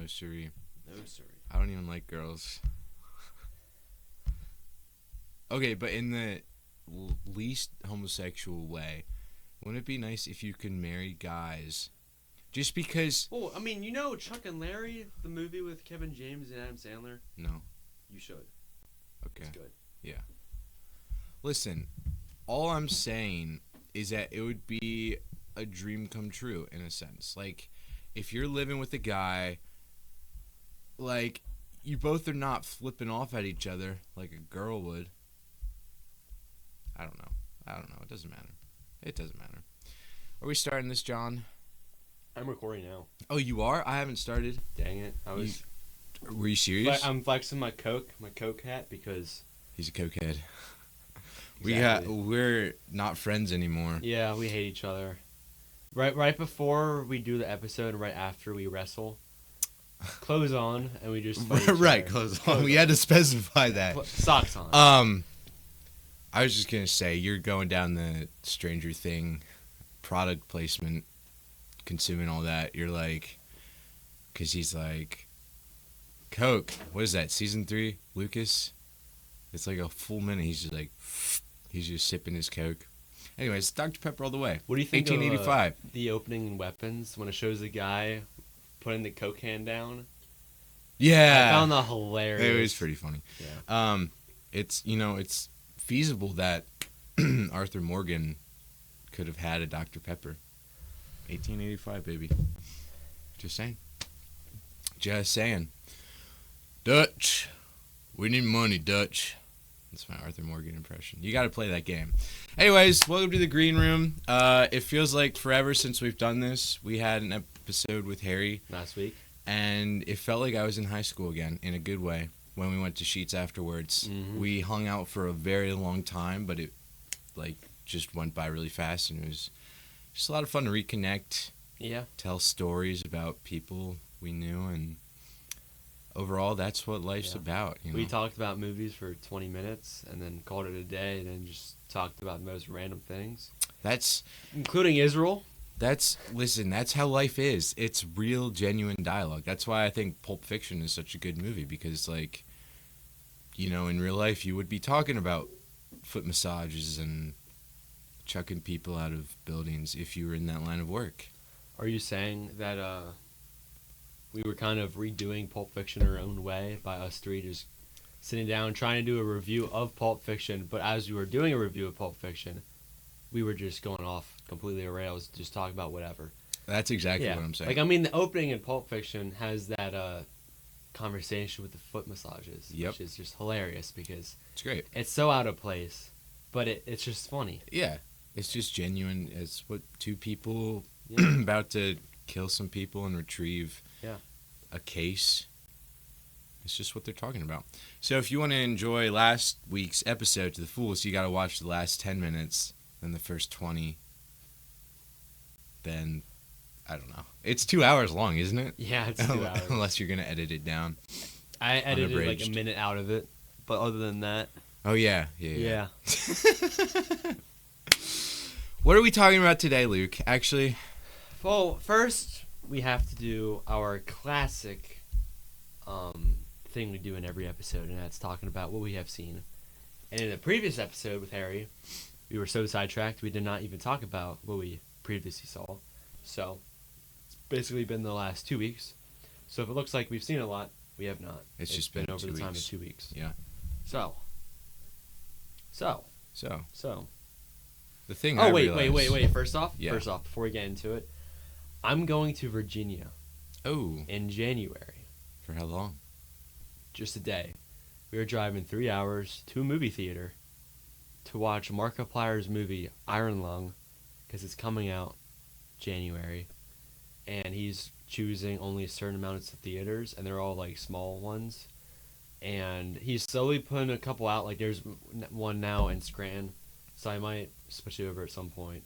No, siree. No, sorry. I don't even like girls. Okay, but in the least homosexual way, wouldn't it be nice if you could marry guys? Just because... Oh, I mean, you know Chuck and Larry, the movie with Kevin James and Adam Sandler? No. You should. Okay. It's good. Yeah. Listen, all I'm saying is that it would be a dream come true, in a sense. Like, if you're living with a guy, like, you both are not flipping off at each other like a girl would. I don't know. It doesn't matter. It doesn't matter. Are we starting this, John? I'm recording now. Oh, you are? I haven't started. Dang it. Were you serious? I'm flexing my Coke hat because... He's a cokehead. Exactly. We're not friends anymore. Yeah, we hate each other. Right before we do the episode, right after we wrestle, clothes on, and we just fight each Right, other. clothes on. We had to specify that. Socks on. I was just gonna say, you're going down the Stranger Thing product placement, consuming all that. You're like, because he's like, Coke. What is that? Season 3, Lucas. It's like a full minute. He's just sipping his Coke. Anyways, Dr. Pepper all the way. What do you think 1885. of the opening in Weapons when it shows the guy putting the Coke can down? Yeah, I found that hilarious. It was pretty funny. Yeah. It's feasible that Arthur Morgan could have had a Dr. Pepper. 1885, baby. Just saying. Dutch. We need money, Dutch. That's my Arthur Morgan impression. You got to play that game. Anyways, welcome to the Green Room. It feels like forever since we've done this. We had an episode with Harry Last week. and it felt like I was in high school again, in a good way, when we went to Sheets afterwards. Mm-hmm. We hung out for a very long time, but it just went by really fast, and it was just a lot of fun to reconnect, Yeah. tell stories about people we knew, and overall, that's what life's about. You know? We talked about movies for 20 minutes and then called it a day and then just talked about the most random things. Including Israel. Listen, that's how life is. It's real, genuine dialogue. That's why I think Pulp Fiction is such a good movie, because, like, you know, in real life, you would be talking about foot massages and chucking people out of buildings if you were in that line of work. Are you saying that we were kind of redoing Pulp Fiction our own way by us three just sitting down trying to do a review of Pulp Fiction, but as we were doing a review of Pulp Fiction, we were just going off completely the rails, just talking about whatever. That's exactly what I'm saying. Like, I mean, the opening in Pulp Fiction has that conversation with the foot massages, which is just hilarious because it's great. It's so out of place, but it's just funny. Yeah, it's just genuine. It's what two people about to kill some people and retrieve a case. It's just what they're talking about. So if you want to enjoy last week's episode to the fullest, you got to watch the last 10 minutes, then the first 20. Then, I don't know. It's 2 hours long, isn't it? Yeah, it's 2 hours. Unless you're going to edit it down. I edited like a minute out of it, but other than that... Oh, yeah. What are we talking about today, Luke, actually? Well, first, we have to do our classic thing we do in every episode, and that's talking about what we have seen. And in the previous episode with Harry, we were so sidetracked, we did not even talk about what we previously saw. So, it's basically been the last 2 weeks. So if it looks like we've seen a lot, we have not. It's just been over 2 the time of weeks. 2 weeks. Yeah. So. The thing Wait. First off, before we get into it, I'm going to Virginia. Oh. In January. For how long? Just a day. We were driving 3 hours to a movie theater to watch Markiplier's movie Iron Lung, because it's coming out January, and he's choosing only a certain amount of theaters, and they're all like small ones, and he's slowly putting a couple out. Like there's one now in Scranton, so I might switch it over at some point.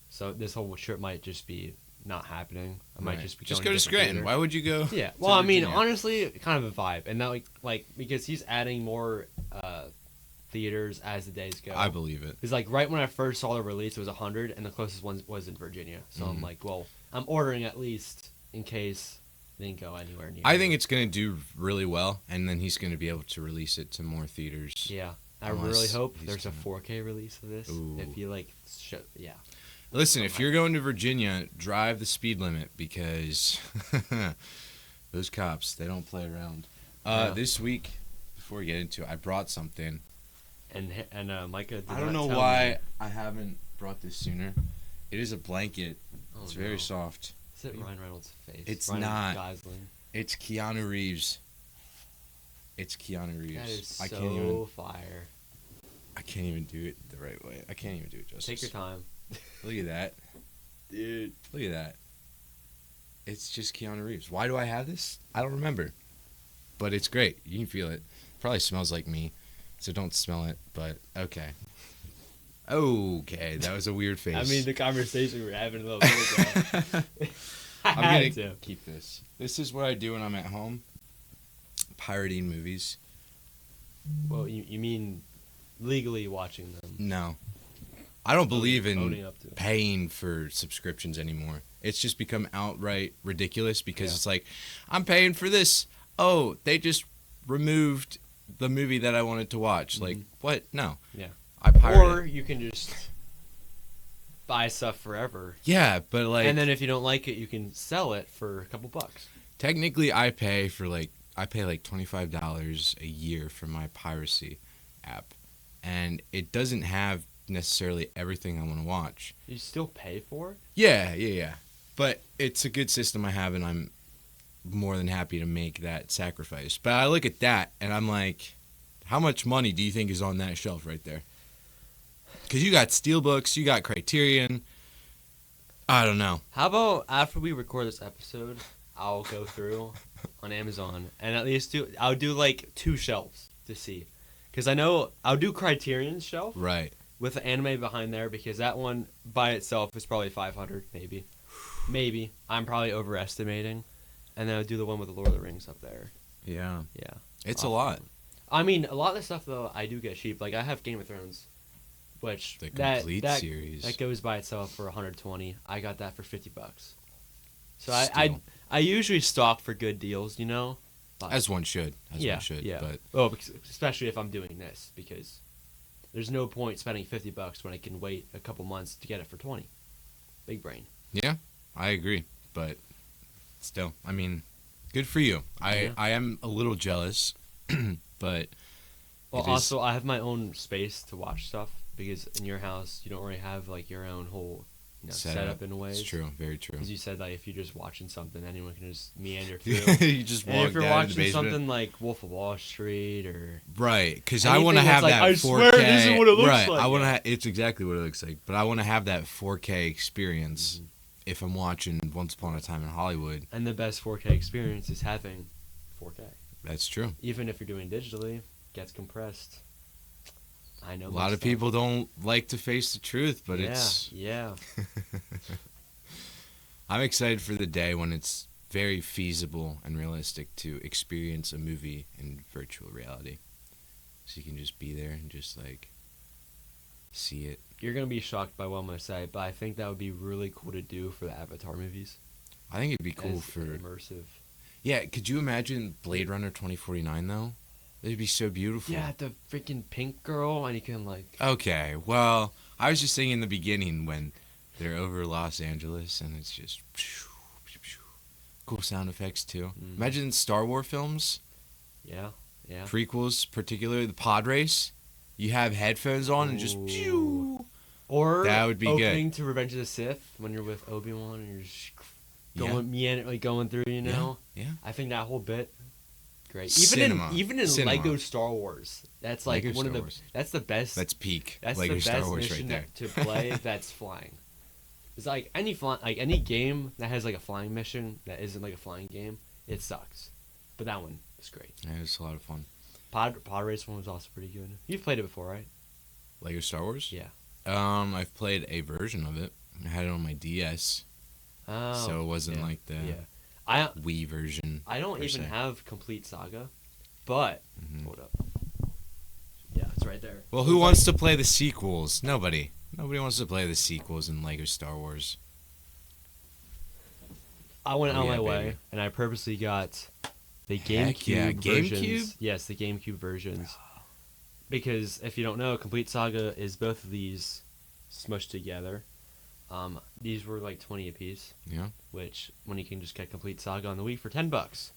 So this whole trip might just be not happening. I might just be go to Scranton. theater. Why would you go? Yeah. Well, I mean, honestly, kind of a vibe, and that like because he's adding more theaters as the days go. I believe it. Because like right when I first saw the release, it was 100, and the closest one was in Virginia. So I'm like, well, I'm ordering at least in case didn't go anywhere near. I think it's gonna do really well, and then he's gonna be able to release it to more theaters. Yeah, I Unless really hope he's there's a gonna- 4K release of this. Ooh. If you like, yeah. Listen, if you're going to Virginia, drive the speed limit because those cops, they don't play around. Yeah. This week, before we get into it, I brought something. And Micah. Did I don't not know tell why me. I haven't brought this sooner. It is a blanket. Oh, It's no. very soft. Is it Ryan Reynolds' face? It's Ryan not. Gosling. It's Keanu Reeves. It's Keanu Reeves. That is I so can't even. fire. I can't even do it the right way. I can't even do it justice. Take your time, Look at that. dude. Look at that. It's just Keanu Reeves. Why do I have this? I don't remember. But it's great. You can feel it. Probably smells like me, so don't smell it, but okay. Okay, that was a weird face. I mean, the conversation we were having a little bit ago. I'm had going to. to keep this. This is what I do when I'm at home. Pirating movies. Well, you mean legally watching them? No. I don't believe Owning in up to it. paying for subscriptions anymore. It's just become outright ridiculous because Yeah. it's like, I'm paying for this. Oh, they just removed the movie that I wanted to watch. Like, what? No. Yeah. I pirated Or it. you can just buy stuff forever, Yeah, but like, and then if you don't like it, you can sell it for a couple bucks. technically I pay like $25 a year for my piracy app. And it doesn't have necessarily everything I want to watch. You still pay for it? Yeah. But it's a good system I have, and I'm more than happy to make that sacrifice. But I look at that, and I'm like, how much money do you think is on that shelf right there? Because you got Steelbooks, you got Criterion. I don't know. How about after we record this episode, I'll go through on Amazon and at least I'll do like 2 shelves to see. Because I know I'll do Criterion's shelf Right. with the anime behind there because that one by itself is probably 500 maybe. Maybe. I'm probably overestimating. And then I'll do the one with the Lord of the Rings up there. Yeah. Yeah. It's a lot. I mean, a lot of the stuff though I do get cheap. Like I have Game of Thrones, which The complete that series. that goes by itself for 120. I got that for $50. So Steal. I usually stock for good deals, you know. But, As one should. yeah, One should. yeah. But Well, especially if I'm doing this because there's no point spending $50 when I can wait a couple months to get it for 20. Big brain. yeah, I agree. But still, I mean, good for you. Yeah. I am a little jealous, but Well, it is- also I have my own space to watch stuff because in your house you don't really have like your own whole setup in ways. It's true. Very true. Because you said like if you're just watching something, anyone can just meander through. You just And walk if you're down in the watching basement. something like Wolf of Wall Street or Right, because I anything want to that's have like, that I 4K. swear this is what it looks right, like. I want to. Yeah. It's exactly what it looks like, but I want to have that 4K experience Mm-hmm. if I'm watching Once Upon a Time in Hollywood. and the best 4K experience is having 4K. That's true. Even if you're doing digitally, gets compressed. I know A lot of people don't like to face the truth, but it's. yeah. I'm excited for the day when it's very feasible and realistic to experience a movie in virtual reality. So you can just be there and just like see it. You're gonna be shocked by what I'm gonna say, but I think that would be really cool to do for the Avatar movies. I think it'd be cool As for. immersive. Yeah, could you imagine Blade Runner 2049 though? It'd be so beautiful. Yeah, the freaking pink girl, and you can like. Okay, well, I was just saying in the beginning when they're over Los Angeles and it's just cool sound effects too. Mm. Imagine Star Wars films, Yeah. prequels, particularly the pod race. You have headphones on and just Ooh. Or That would be good. opening to Revenge of the Sith when you're with Obi-Wan and you're just going through, you know. Yeah. I think that whole bit, great. Cinema. Even in Cinema. Lego Star Wars, that's like Lego one of Star the Wars. that's the best. That's peak. That's Lego the Star best Wars mission right there. to play that's flying. It's like any game that has like a flying mission that isn't like a flying game, it sucks. But that one is great. Yeah, it was a lot of fun. Pod race one was also pretty good. You've played it before, right? Lego Star Wars? Yeah. I've played a version of it. I had it on my DS, Oh, so it wasn't yeah, like the I Wii version. I don't per even se. have Complete Saga, but Mhm. hold up. Yeah, it's right there. Well, who wants to play the sequels? Nobody. Nobody wants to play the sequels in Lego Star Wars. I went Oh, out of yeah, my way baby. and I purposely got the Heck GameCube yeah, versions. GameCube? Yes, the GameCube versions. Because if you don't know, Complete Saga is both of these smushed together. These were like 20 apiece, Yeah. which when you can just get Complete Saga on the Wii for $10.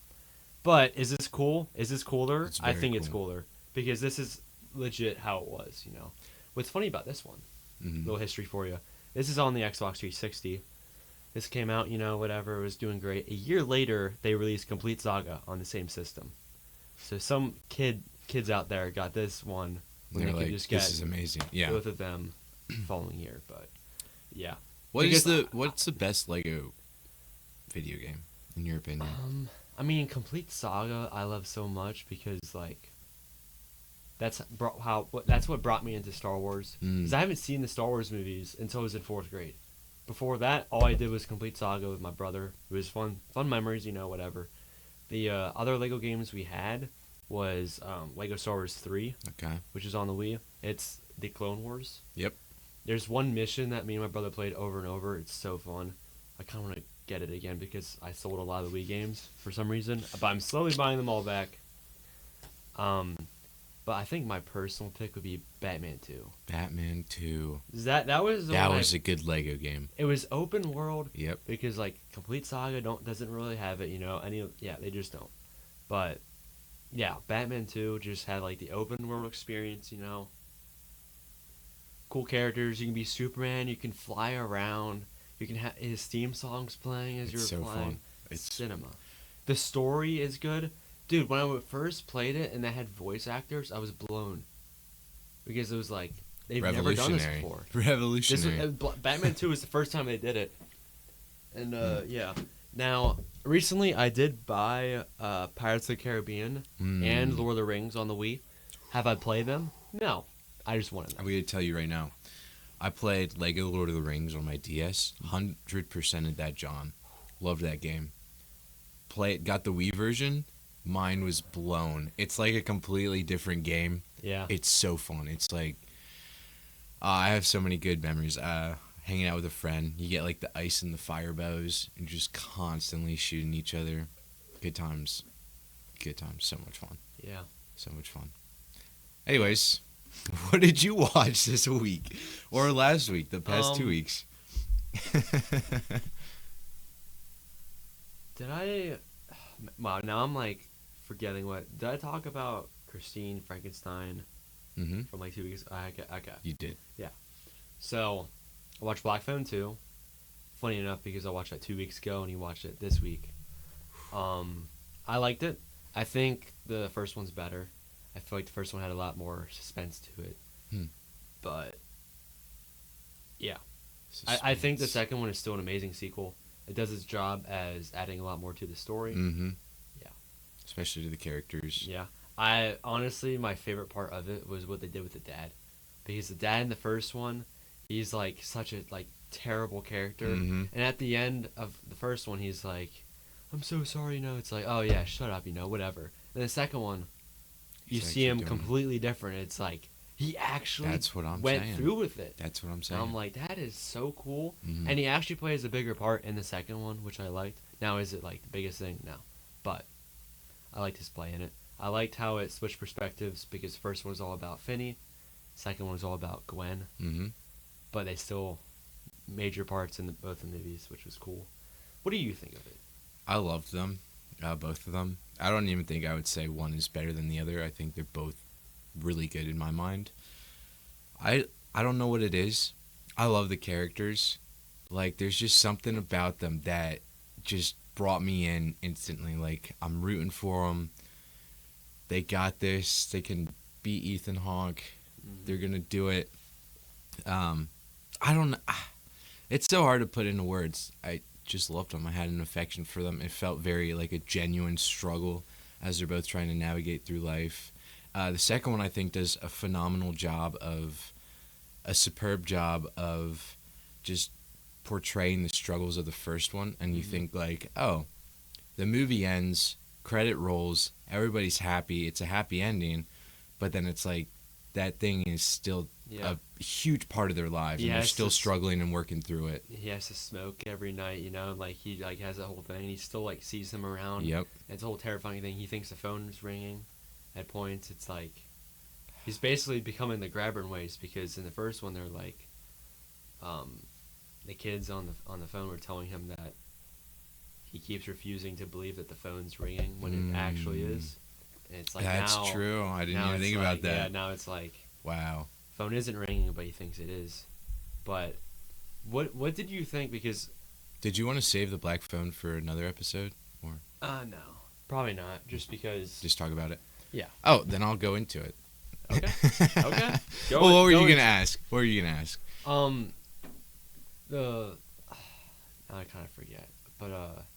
But is this cool? Is this cooler? It's I very think it's cool. cooler because this is legit how it was. You know, what's funny about this one? Mhm. Little history for you. This is on the Xbox 360. This came out, you know, whatever, it was doing great. A year later, they released Complete Saga on the same system. So some kids out there got this one when They're they like, could just this get is amazing. Yeah. both of them following year. But yeah, What's Because- the best Lego video game in your opinion? I mean, Complete Saga I love so much because like that's what brought me into Star Wars. Because I haven't seen the Star Wars movies until I was in 4th grade. Before that, all I did was Complete Saga with my brother. It was fun memories, you know, whatever. The other Lego games we had was Lego Star Wars 3, Okay. which is on the Wii. It's the Clone Wars. Yep. There's one mission that me and my brother played over and over. It's so fun. I kind of want to get it again because I sold a lot of the Wii games for some reason. But I'm slowly buying them all back. But I think my personal pick would be Batman 2. Batman 2. That was the That one was a good Lego game. It was open world. Yep. Because like Complete Saga doesn't really have it, you know. They just don't. But yeah, Batman 2 just had like the open world experience, you know. Cool characters. You can be Superman. You can fly around. You can have his theme songs playing as It's you're so flying. fun. It's cinema. The story is good, dude. When I first played it and they had voice actors, I was blown because it was like they've never done this before. Revolutionary. Batman 2 was the first time they did it. And yeah. Now, recently I did buy Pirates of the Caribbean and Lord of the Rings on the Wii. Have I played them? No. I just wanted them. I'm going to tell you right now. I played Lego Lord of the Rings on my DS. 100% of that, John. Loved that game. Got the Wii version. Mine was blown. It's like a completely different game. Yeah. It's so fun. It's like I have so many good memories. Hanging out with a friend, you get like the ice and the fire bows, and just constantly shooting each other. Good times. Good times. So much fun. Yeah. So much fun. Anyways, what did you watch this week or last week? The past 2 weeks. Did I? Wow. Now I'm like forgetting what. Did I talk about Christine Frankenstein from like 2 weeks? Okay. You did. Yeah. So, I watched Black Phone 2. Funny enough, because I watched that 2 weeks ago and he watched it this week. I liked it. I think the first one's better. I feel like the first one had a lot more suspense to it. But, yeah. I think the second one is still an amazing sequel. It does its job as adding a lot more to the story. Yeah. Especially to the characters. Yeah. Honestly, my favorite part of it was what they did with the dad. Because the dad in the first one, he's like such a like terrible character. And at the end of the first one, he's like, I'm so sorry, you know. It's like, oh yeah, shut up, you know, whatever. And the second one, you see him completely different. It's like he actually went through with it. That's what I'm saying. And I'm like, that is so cool. And he actually plays a bigger part in the second one, which I liked. Now, is it like the biggest thing? No. But I liked his play in it. I liked how it switched perspectives because the first one was all about Finney. Second one was all about Gwen. But they still major parts in both the movies, which was cool. What do you think of it? I loved them, both of them. I don't even think I would say one is better than the other. I think they're both really good in my mind. I don't know what it is. I love the characters. Like, there's just something about them that just brought me in instantly. Like, I'm rooting for them. They got this. They can beat Ethan Hawke. They're gonna do it. I don't know. It's so hard to put into words. I just loved them. I had an affection for them. It felt very like a genuine struggle as they're both trying to navigate through life. The second one, I think, does a phenomenal job a superb job of just portraying the struggles of the first one. And you think like, oh, the movie ends, credit rolls, everybody's happy, it's a happy ending. But then it's like, that thing is still Yeah. a huge part of their lives, He and they're has still to struggling and working through it. He has to smoke every night, you know, like he like has that whole thing. He still like sees them around. Yep. It's a whole terrifying thing. He thinks the phone's ringing at points. It's like he's basically becoming the grabber in ways, because in the first one they're like the kids on the phone were telling him that he keeps refusing to believe that the phone's ringing when it actually is. And it's like That's now, true. I didn't now even it's think like, about that. Yeah, now it's like Wow. phone isn't ringing, but he thinks it is. But what did you think? Because Did you want to save the black phone for another episode, or no, probably not. Just because. just talk about it? Yeah. Oh, then I'll go into it. Okay. Okay. Well, what were you gonna ask? What were you gonna ask? The now I kind of forget, but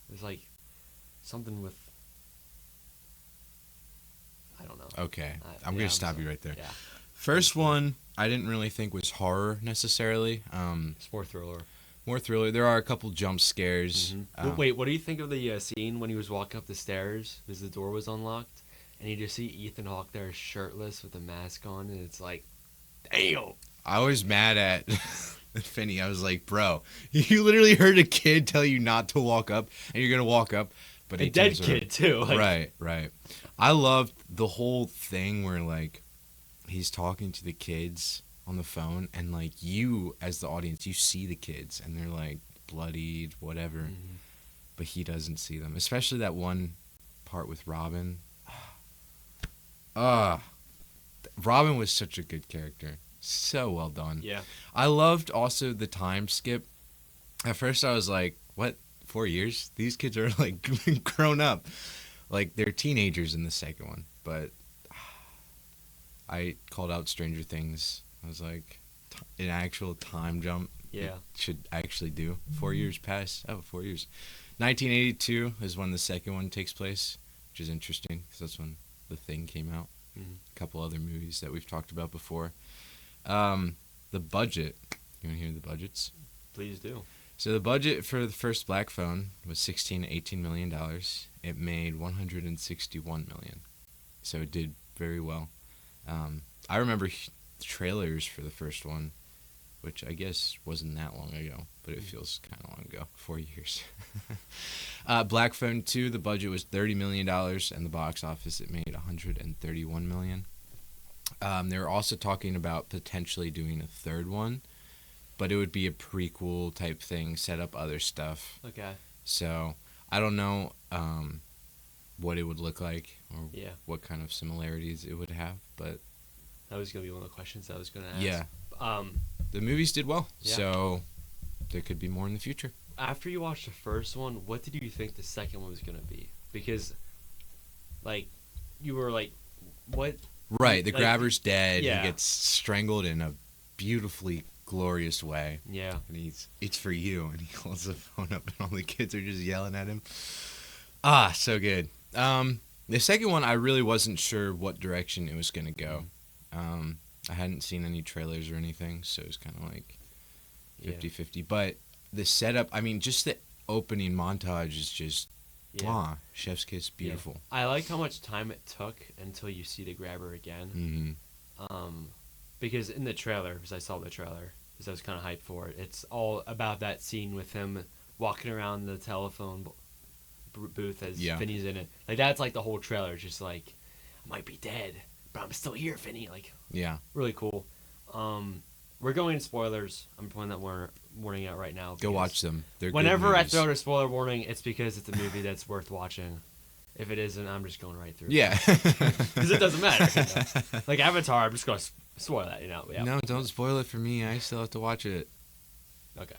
there's like something with I don't know. Okay, I'm gonna stop you right there. Yeah. First one, I didn't really think was horror necessarily. It's more thriller. More thriller. There are a couple jump scares. Wait, what do you think of the scene when he was walking up the stairs because the door was unlocked, and you just see Ethan Hawke there shirtless with a mask on, and it's like, damn. I was mad at Finney. I was like, bro, you literally heard a kid tell you not to walk up, and you're gonna walk up, but A he dead turns around. kid too. Like, Right. I loved the whole thing where like he's talking to the kids on the phone, and like you as the audience, you see the kids and they're like bloodied, whatever, but he doesn't see them. Especially that one part with Robin. Robin was such a good character. So well done. Yeah. I loved also the time skip. At first I was like, what, 4 years? These kids are like grown up. Like they're teenagers in the second one. But I called out Stranger Things. I was like, an actual time jump. Yeah. It should actually do. 4 years pass. Oh, 4 years. 1982 is when the second one takes place, which is interesting because that's when The Thing came out. A couple other movies that we've talked about before. The budget. You want to hear the budgets? Please do. So the budget for the first black phone was $16 to $18 million. It made $161 million. So it did very well. I remember trailers for the first one, which I guess wasn't that long ago, but it feels kind of long ago. 4 years. Black Phone 2, the budget was $30 million, and the box office it made $131 million. They were also talking about potentially doing a third one, but it would be a prequel type thing, set up other stuff. Okay. So I don't know what it would look like or what kind of similarities it would have, but that was going to be one of the questions I was going to ask. Yeah. The movies did well, so there could be more in the future. After you watched the first one, what did you think the second one was going to be? Because, like, you were like, what? Right, the like, grabber's dead. Yeah. He gets strangled in a beautifully glorious way. Yeah. And it's for you. And he holds the phone up and all the kids are just yelling at him. So good. The second one, I really wasn't sure what direction it was going to go. I hadn't seen any trailers or anything, so it was kind of like 50-50. But the setup, I mean, just the opening montage is just, chef's kiss, beautiful. Yeah. I like how much time it took until you see the grabber again. Because in the trailer, because I saw the trailer, because I was kind of hyped for it, it's all about that scene with him walking around the telephone booth as Finney's in it. Like, that's like the whole trailer, just like, I might be dead, but I'm still here, Finney. Like, really cool. We're going into spoilers. I'm putting that warning out right now. Go watch them. They're whenever good I movies. throw out a spoiler warning, it's because it's a movie that's worth watching. If it isn't, I'm just going right through. Yeah. Because it doesn't matter. Like Avatar, I'm just going to spoil that, Yeah. No, don't spoil it for me. I still have to watch it. Okay.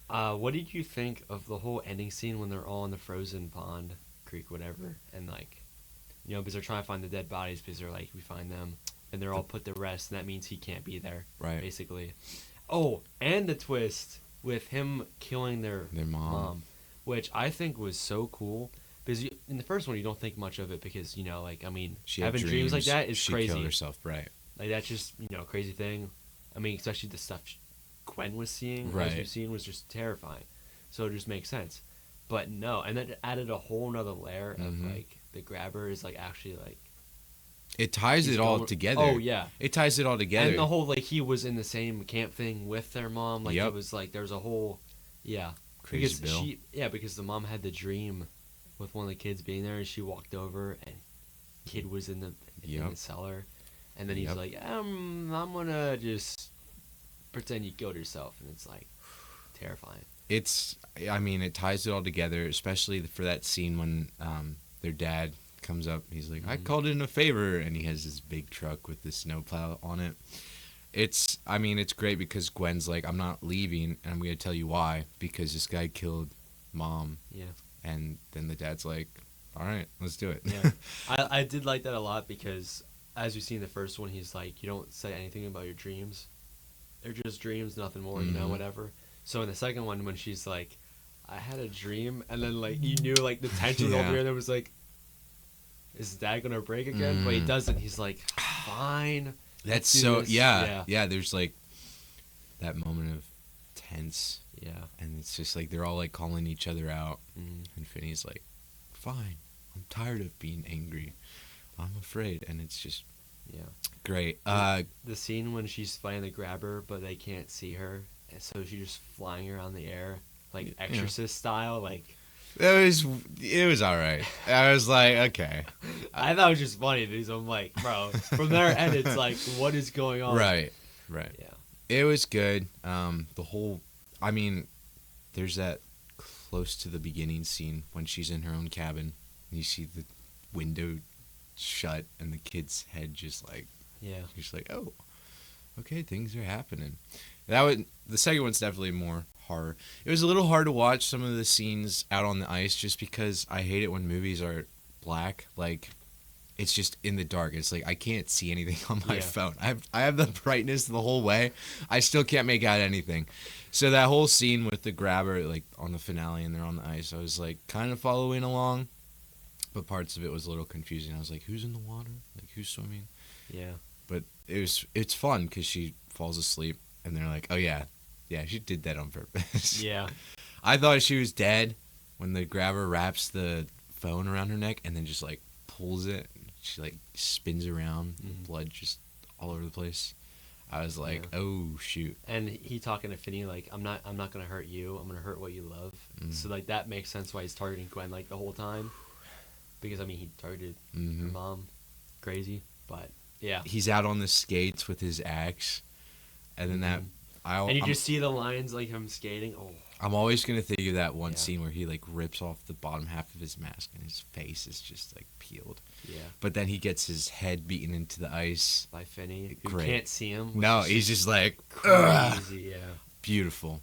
What did you think of the whole ending scene when they're all in the frozen pond, creek, whatever, and like, because they're trying to find the dead bodies because they're like, we find them, and they're all put to rest, and that means he can't be there, right? Basically. Oh, and the twist with him killing their mom, which I think was so cool. Because in the first one, you don't think much of it because, she having dreams like that is crazy. She killed herself, right? Like, that's just, a crazy thing. I mean, especially the stuff Gwen was seeing, right, as we've seen, was just terrifying. So it just makes sense. But no, and then it added a whole nother layer of, like, the grabber is, like, actually, like, It ties He's it all going- together. Oh yeah, It ties it all together. and the whole like he was in the same camp thing with their mom. Like Yep. it was like there was a whole Crazy because Bill. because the mom had the dream with one of the kids being there, and she walked over and kid was in the Yep. cellar, and then he's Yep. like, I'm gonna just pretend you killed yourself, and it's like terrifying. It ties it all together, especially for that scene when their dad comes up. He's like, I called in a favor, and he has this big truck with this snowplow on it. It's great because Gwen's like, I'm not leaving, and I'm going to tell you why, because this guy killed Mom. Yeah. And then the dad's like, all right, let's do it. Yeah. I did like that a lot because, as you see in the first one, he's like, you don't say anything about your dreams. They're just dreams, nothing more, whatever. So in the second one, when she's like, I had a dream, and then like you knew like the tension over here, there was like, is dad gonna break again? But he doesn't. He's like, fine. That's let's do so this. yeah. There's like that moment of tense, and it's just like they're all like calling each other out, and Finney's like, fine, I'm tired of being angry, I'm afraid, and it's just great. The scene when she's fighting the grabber, but they can't see her, and so she's just flying around the air like Exorcist style, like. It was all right. I was like, okay. I thought it was just funny because I'm like, bro, from there and it's like, what is going on? Right. Yeah. It was good. The whole, there's that close to the beginning scene when she's in her own cabin and you see the window shut and the kid's head just like, she's like, oh, okay, things are happening. The second one's definitely more horror. It was a little hard to watch some of the scenes out on the ice just because I hate it when movies are black. Like, it's just in the dark. It's like I can't see anything on my phone. I have the brightness the whole way. I still can't make out anything. So that whole scene with the grabber, like on the finale and they're on the ice, I was like kind of following along, but parts of it was a little confusing. I was like, who's in the water? Like, who's swimming? Yeah. But it's fun because she falls asleep and they're like, oh yeah, she did that on purpose. Yeah. I thought she was dead when the grabber wraps the phone around her neck and then just like pulls it. She like spins around, blood just all over the place. I was like, oh shoot. And he talking to Finney like, I'm not gonna hurt you. I'm gonna hurt what you love. So like that makes sense why he's targeting Gwen like the whole time, because he targeted her mom, crazy. But yeah, he's out on the skates with his axe, and then and you just see the lines like him skating. Oh, I'm always gonna think of that one scene where he like rips off the bottom half of his mask and his face is just like peeled. Yeah. But then he gets his head beaten into the ice by Finney, who Great. can't see him. No, he's just like crazy. Yeah. Beautiful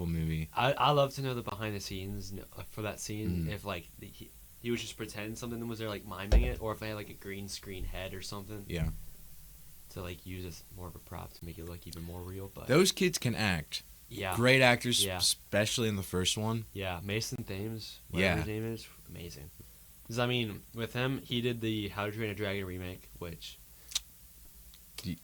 movie. I love to know the behind the scenes for that scene. If like he was just pretend something was there like miming it, or if they had like a green screen head or something. Yeah. To like use as more of a prop to make it look even more real. But those kids can act. Yeah. Great actors, especially in the first one. Yeah, Mason Thames, whatever his name is, amazing. Because with him, he did the How to Train a Dragon remake, which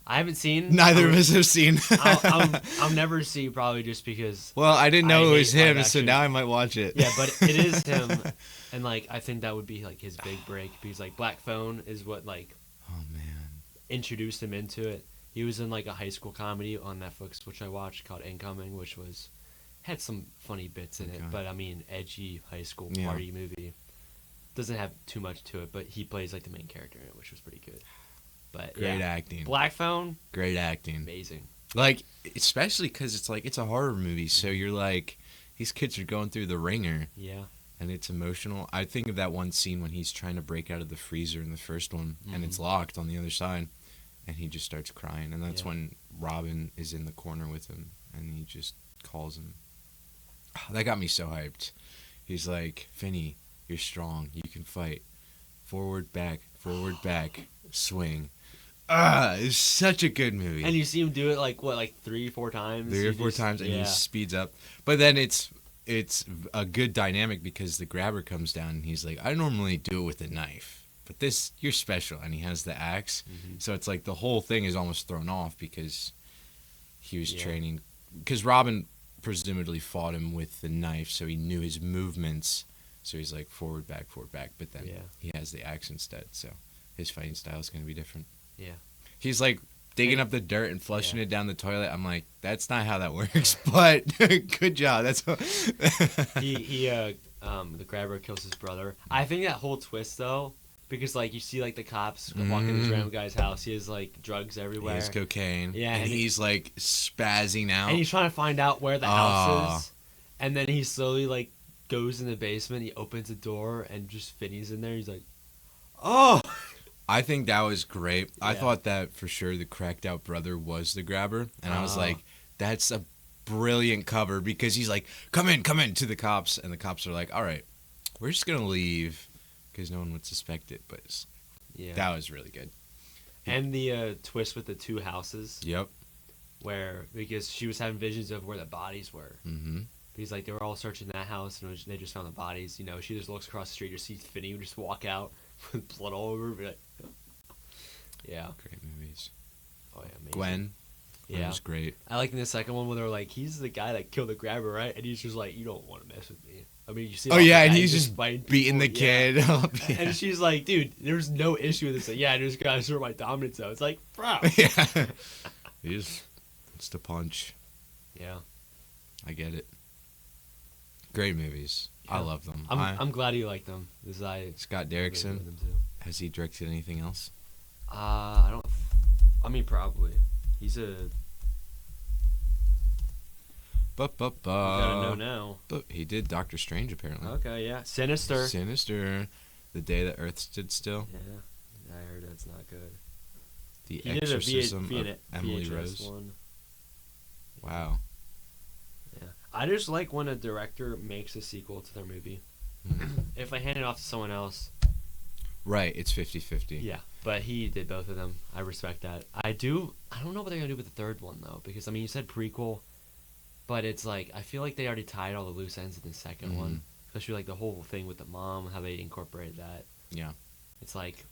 I haven't seen. Neither of us have seen. I'll never see, probably just because. Well, I didn't know it was him, so now I might watch it. Yeah, but it is him, and like I think that would be like his big break because like Black Phone is what like. Oh man. Introduced him into it. He was in like a high school comedy on Netflix, which I watched called Incoming, which had some funny bits in it, but edgy high school party movie. Doesn't have too much to it, but he plays like the main character in it, which was pretty good. But great acting. Black Phone, great acting, amazing. Like especially because it's a horror movie, so you're like these kids are going through the ringer. Yeah. And it's emotional. I think of that one scene when he's trying to break out of the freezer in the first one, and it's locked on the other side, and he just starts crying. And that's when Robin is in the corner with him, and he just calls him. Oh, that got me so hyped. He's like, Finney, you're strong. You can fight. Forward, back, swing. It's such a good movie. And you see him do it like 3-4 times? 3 or 4 times, and he speeds up. But then it's a good dynamic because the grabber comes down and he's like, I normally do it with a knife, but this, you're special. And he has the axe. So it's like the whole thing is almost thrown off because he was training. Because Robin presumably fought him with the knife, so he knew his movements. So he's like forward, back. But then he has the axe instead. So his fighting style is going to be different. Yeah. He's like digging up the dirt and flushing Yeah. it down the toilet. I'm like, that's not how that works, but good job. That's The grabber kills his brother. I think that whole twist though, because like you see like the cops walking this random guy's house. He has like drugs everywhere. He has cocaine. Yeah, and and he's like spazzing out. And he's trying to find out where the house is. And then he slowly like goes in the basement. He opens the door and just Finney's in there. He's like, oh. I think that was great. I Yeah. thought that for sure the cracked out brother was the grabber. And I was like, that's a brilliant cover because he's like, come in to the cops. And the cops are like, all right, we're just going to leave because no one would suspect it. But Yeah. that was really good. And the twist with the two houses. Yep. Where, because she was having visions of where the bodies were. Mm-hmm. Because like they were all searching that house and they just found the bodies. You know, she just looks across the street, just sees Finney just walk out with blood all over. But yeah. Great movies. Oh yeah, amazing. Gwen. Gwen Yeah. was great. I like in the second one when they're like, he's the guy that killed the grabber, right? And he's just like, you don't want to mess with me. I mean, you see. Oh all the yeah, and guys he's just fighting beating the people. Yeah. kid up. And she's like, dude, there's no issue with this. Like, yeah, I just gotta assert my dominance though. It's like, bro. Yeah. It's the punch. Yeah. I get it. Great movies. I Yeah. love them. I'm glad you like them. Because I Scott really Derrickson. enjoy them too. Has he directed anything else? I don't. I mean, probably. He's a. You gotta know now. But he did Doctor Strange apparently. Okay, yeah. Sinister. Sinister. The Day That Earth Stood Still. Yeah, I heard that's not good. The He did a Exorcism of VHS Emily Rose. one. Wow. Yeah, I just like when a director makes a sequel to their movie. If I hand it off to someone else, Right, it's 50-50. yeah. But he did both of them. I respect that. I don't know what they're gonna do with the third one though, because I mean, you said prequel, but it's like I feel like they already tied all the loose ends in the second one, especially like the whole thing with the mom, how they incorporated that. Yeah. It's like,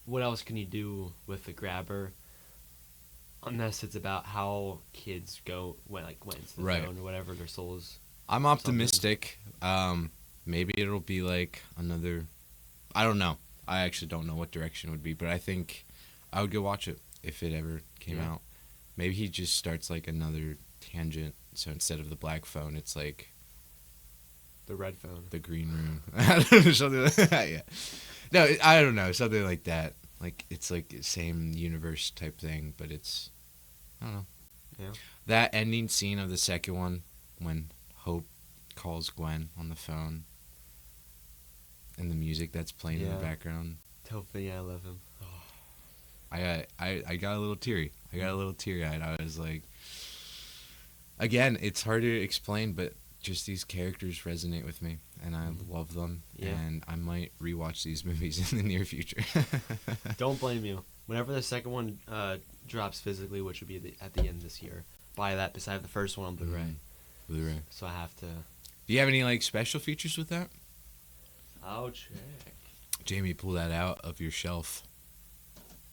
what else can you do with the grabber? Unless it's about how kids went into the Right. zone or whatever, their souls. I'm optimistic. Maybe it'll be like another. I don't know. I actually don't know what direction it would be, but I think I would go watch it if it ever came out. Maybe he just starts like another tangent. So instead of the black phone, it's like The red phone. the green room. I don't know, something like that. Yeah. No, I don't know. Something like that. Like it's like the same universe type thing, but it's I don't know. Yeah. That ending scene of the second one when Hope calls Gwen on the phone and the music that's playing in the background. Tell Finney I love him. I got a little teary. I got a little teary-eyed. I was like, again, it's hard to explain, but just these characters resonate with me, and I love them. Yeah. And I might rewatch these movies in the near future. Don't blame you. Whenever the second one drops physically, which would be at the end of this year, buy that because I have the first one on Blu-ray. Blu-ray. So I have to. Do you have any like special features with that? I'll check. Jamie, pull that out of your shelf.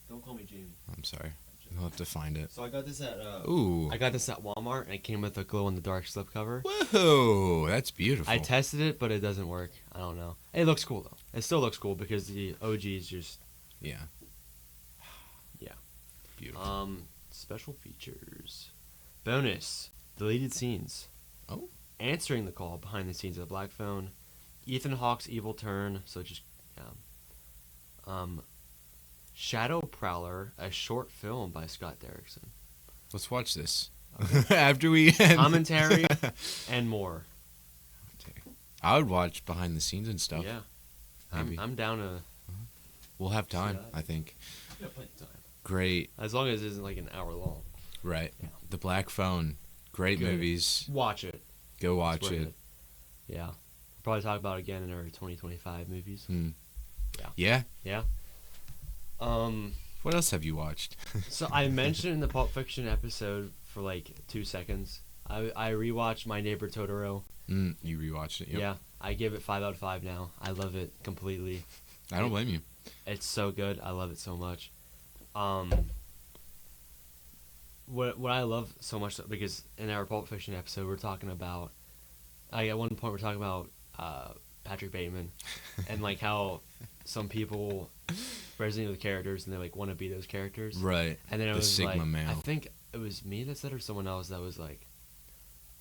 Don't call me Jamie. I'm sorry. I'll have to find it. So I got this at. Ooh. I got this at Walmart, and it came with a glow-in-the-dark slipcover. Whoa, that's beautiful. I tested it, but it doesn't work. I don't know. It looks cool though. It still looks cool because the OG is just. Yeah. Yeah. Beautiful. Special features. Bonus. Deleted scenes. Oh. Answering the call behind the scenes of the Black Phone. Ethan Hawke's evil turn. So just. Shadow Prowler, a short film by Scott Derrickson. Let's watch this. After we end. Commentary and more. I would watch behind the scenes and stuff. Yeah. Maybe. I'm down to. We'll have time, that. I think. Yeah, plenty of time. Great. As long as it isn't like an hour long. Right. Yeah. The Black Phone. Great Good. movies. Watch it. Go watch It's worth it. Yeah. We'll probably talk about it again in our 2025 movies. Yeah. Yeah. What else have you watched? So I mentioned in the Pulp Fiction episode for like 2 seconds. I rewatched My Neighbor Totoro. You rewatched it. Yep. Yeah. I give it 5 out of 5 now. I love it completely. I don't blame you. It's so good. I love it so much. What I love so much, because in our Pulp Fiction episode we're talking about, at one point we're talking about Patrick Bateman and like how some people resonating with characters and they like want to be those characters. Right. And then it The was Sigma like, male. I think it was me that said or someone else that was like,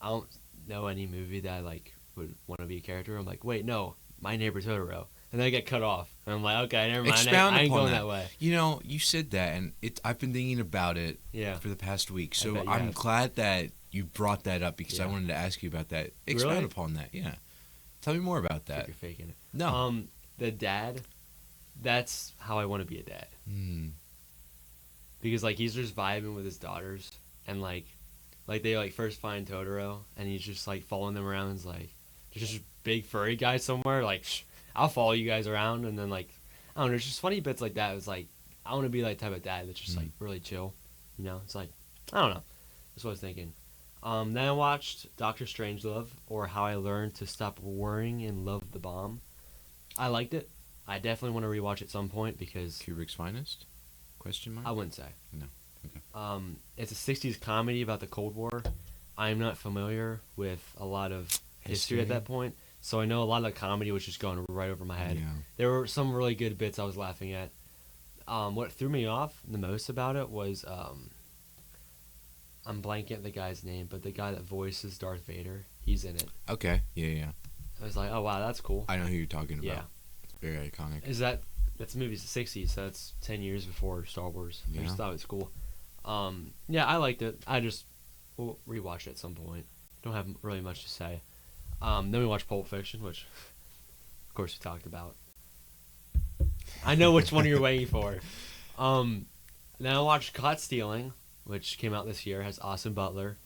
I don't know any movie that I like would want to be a character. I'm like, wait, no, My Neighbor Totoro. And then I get cut off. And I'm like, okay, never mind. Expound I ain't upon going that. that way. You know, you said that, and I've been thinking about it Yeah. for the past week. I So bet you I'm have. glad that you brought that up because I Yeah. wanted to ask you about that. Expound Really? upon that. Yeah. Tell me more about I think that. you're faking it. No. The dad, that's how I want to be a dad. Hmm. Because like he's just vibing with his daughters and like they like first find Totoro and he's just like following them around. He's like, there's just a big furry guy somewhere. Like, I'll follow you guys around. And then like, I don't know, there's just funny bits like that. It's like, I want to be like type of dad that's just like really chill. You know, it's like, I don't know. That's what I was thinking. Then I watched Doctor Strangelove, or How I Learned to Stop Worrying and Love the Bomb. I liked it. I definitely want to rewatch it at some point because Kubrick's finest? Question mark? I wouldn't say. No. Okay. It's a 60s comedy about the Cold War. I'm not familiar with a lot of history at that point, so I know a lot of the comedy was just going right over my head. Yeah. There were some really good bits I was laughing at. What threw me off the most about it was I'm blanking the guy's name, but the guy that voices Darth Vader, he's in it. Okay. Yeah. I was like, oh wow, that's cool. I know who you're talking about. Yeah. It's very iconic. That's the movie's the 60s, so that's 10 years before Star Wars. I Yeah. just thought it was cool. Yeah, I liked it. I just will rewatch it at some point. Don't have really much to say. Then we watched Pulp Fiction, which, of course, we talked about. I know which one you're waiting for. Then I watched Caught Stealing, which came out this year. Has Austin Butler.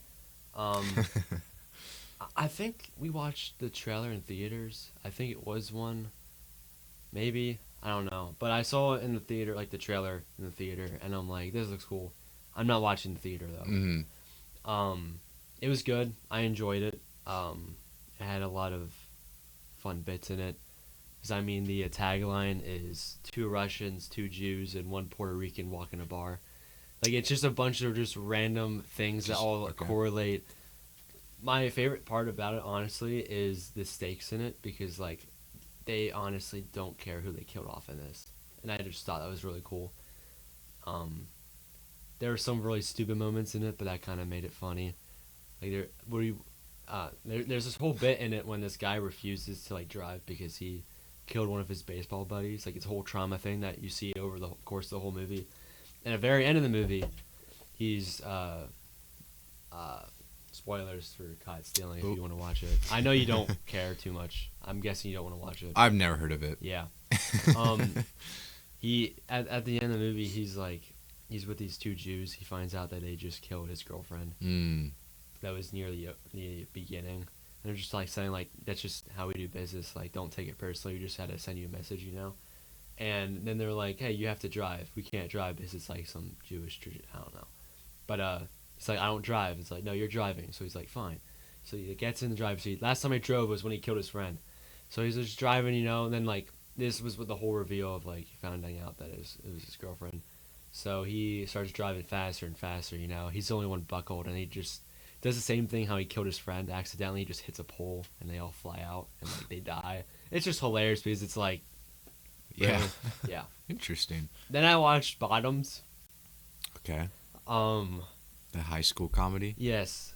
I think we watched the trailer in theaters. I think it was one. Maybe. I don't know. But I saw it in the theater, like the trailer in the theater, and I'm like, this looks cool. I'm not watching the theater, though. Mm-hmm. It was good. I enjoyed it. It had a lot of fun bits in it. Because, I mean, the tagline is 2 Russians, 2 Jews, and 1 Puerto Rican walk in a bar. Like, it's just a bunch of just random things that all correlate. My favorite part about it, honestly, is the stakes in it. Because, like, they honestly don't care who they killed off in this. And I just thought that was really cool. There were some really stupid moments in it, but that kind of made it funny. Like there's this whole bit in it when this guy refuses to like drive because he killed one of his baseball buddies. Like it's a whole trauma thing that you see over the course of the whole movie. And at the very end of the movie, he's spoilers for Caught Stealing if you want to watch it. I know you don't care too much. I'm guessing you don't want to watch it. I've never heard of it. Yeah. He at the end of the movie, he's with these 2 Jews. He finds out that they just killed his girlfriend. Mm. That was near the beginning. And they're just like saying like that's just how we do business. Like don't take it personally. We just had to send you a message, you know. And then they're like, hey, you have to drive. We can't drive because it's like some Jewish tradition. I don't know. But it's like I don't drive. It's like no, you're driving. So he's like fine. So he gets in the driver's seat. Last time he drove was when he killed his friend. So he's just driving, you know. And then like this was with the whole reveal of like finding out that it was his girlfriend. So he starts driving faster and faster, you know. He's the only one buckled, and he just does the same thing how he killed his friend accidentally. He just hits a pole, and they all fly out, and like they die. It's just hilarious because it's like, Yeah. really? Yeah. Interesting. Then I watched Bottoms. Okay. The high school comedy? Yes.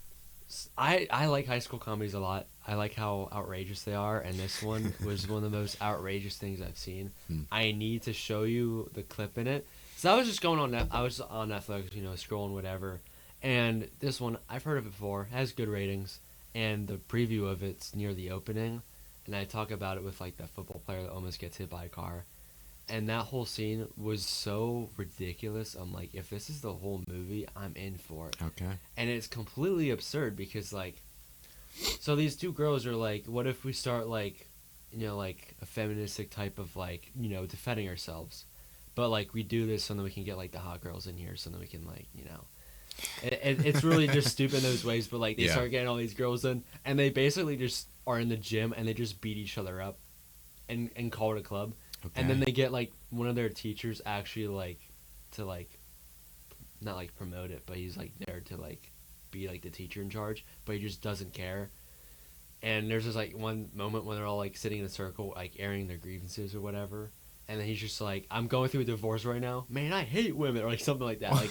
I like high school comedies a lot. I like how outrageous they are, and this one was one of the most outrageous things I've seen. I need to show you the clip in it. So I was just going on I was on Netflix, you know, scrolling whatever, and this one I've heard of it before, has good ratings, and the preview of it's near the opening, and I talk about it with like that football player that almost gets hit by a car, and that whole scene was so ridiculous. I'm like, if this is the whole movie, I'm in for it. Okay. And it's completely absurd because like, so these 2 girls are like, what if we start like, you know, like a feministic type of like, you know, defending ourselves. But, like, we do this so that we can get, like, the hot girls in here so that we can, like, you know. It's really just stupid in those ways, but, like, they start getting all these girls in, and they basically just are in the gym, and they just beat each other up and call it a club. Okay. And then they get, like, one of their teachers actually, like, to, like, not, like, promote it, but he's, like, there to, like, be, like, the teacher in charge, but he just doesn't care. And there's just, like, one moment when they're all, like, sitting in a circle, like, airing their grievances or whatever. and then he's just like, I'm going through a divorce right now. Man, I hate women, or like something like that. Like,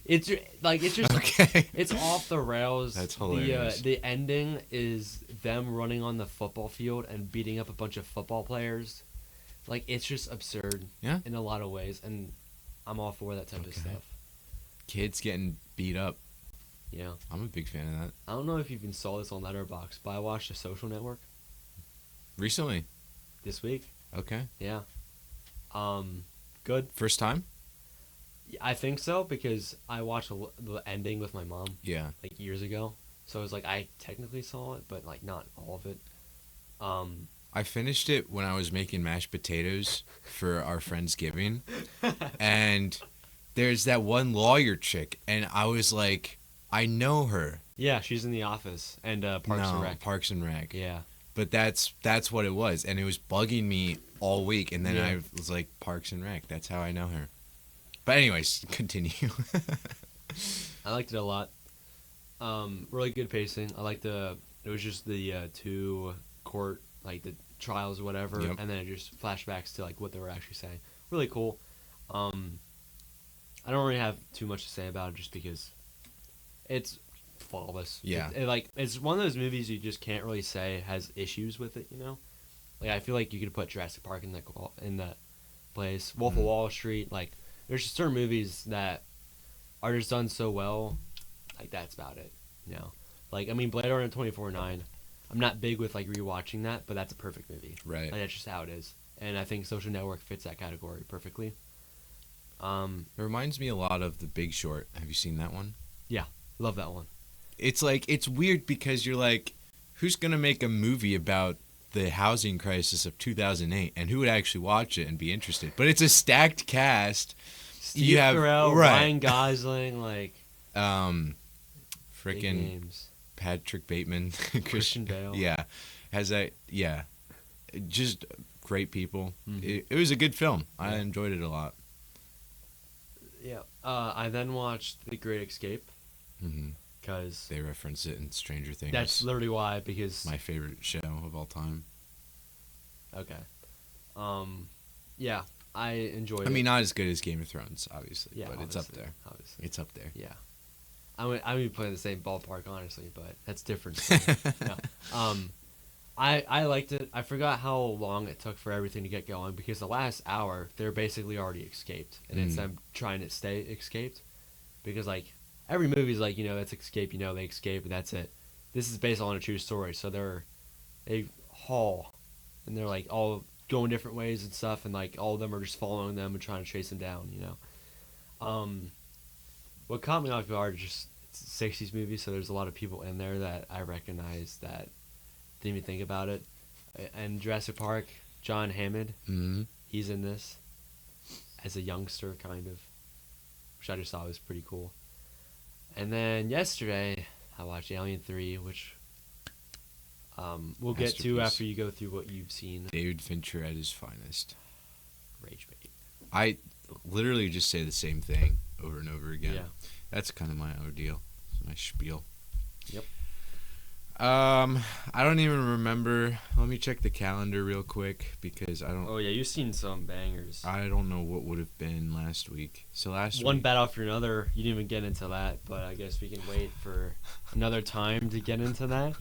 it's just Okay. it's off the rails. That's hilarious. The ending is them running on the football field and beating up a bunch of football players. Like, it's just absurd. Yeah. In a lot of ways, and I'm all for that type of stuff. Kids getting beat up. Yeah. I'm a big fan of that. I don't know if you even saw this on Letterboxd, but I watched The Social Network Recently. this week. Okay. Yeah. Good. First time? I think so, because I watched the ending with my mom Yeah. like years ago. So it was like I technically saw it, but like not all of it. I finished it when I was making mashed potatoes for our Friendsgiving. And there's that one lawyer chick, and I was like, I know her. Yeah, she's in The Office and Parks and Rec. Parks and Rec. Yeah. But that's what it was, and it was bugging me all week. And then Yeah. I was like, Parks and Rec. That's how I know her. But anyways, continue. I liked it a lot. Really good pacing. It was just the two court, like the trials or whatever, Yep. and then it just flashbacks to like what they were actually saying. Really cool. I don't really have too much to say about it just because it's flawless. Yeah. It's one of those movies you just can't really say has issues with it, you know? Like, I feel like you could put Jurassic Park in that place. Wolf of Wall Street, like, there's just certain movies that are just done so well, like, that's about it, you know? Like, I mean, Blade Runner 2049, I'm not big with, like, rewatching that, but that's a perfect movie. Right. Like, that's just how it is. And I think Social Network fits that category perfectly. It reminds me a lot of The Big Short. Have you seen that one? Yeah, love that one. It's like, it's weird because you're like, who's going to make a movie about the housing crisis of 2008, and who would actually watch it and be interested? But it's a stacked cast. Steve Carell, Ryan Gosling, like, big freaking names. Patrick Bateman, Christian Bale. Yeah, has that? Yeah, just great people. Mhm. It was a good film. I Yeah. enjoyed it a lot. Yeah. I then watched The Great Escape Hmm because They reference it in Stranger Things. that's literally why. Because my favorite show of all time. okay, yeah, I enjoyed it. I mean, not as good as Game of Thrones, obviously, yeah, but it's up there. Obviously, It's up there. yeah. I would be playing the same ballpark, honestly, but that's different. No. I liked it. I forgot how long it took for everything to get going because the last hour they're basically already escaped, and it's them trying to stay escaped. Because like every movie's like, you know, that's escape, you know, they escape and that's it. This is based on a true story, so they haul, and they're like all going different ways and stuff, and like all of them are just following them and trying to chase them down, you know. What caught me off guard is just it's a 60s movie, so there's a lot of people in there that I recognize that didn't even think about it. And Jurassic Park, John Hammond, Mm-hmm. he's in this as a youngster, kind of, which I just thought was pretty cool. And then yesterday, I watched Alien 3, which we'll get to Masterpiece. after you go through what you've seen. David Fincher at his finest. Rage bait. I literally just say the same thing over and over again. Yeah. That's kind of my ordeal. It's my spiel. Yep. I don't even remember. Let me check the calendar real quick because I don't. Oh yeah, you've seen some bangers. I don't know what would have been last week. So last One week, bad after another. You didn't even get into that, but I guess we can wait for another time to get into that.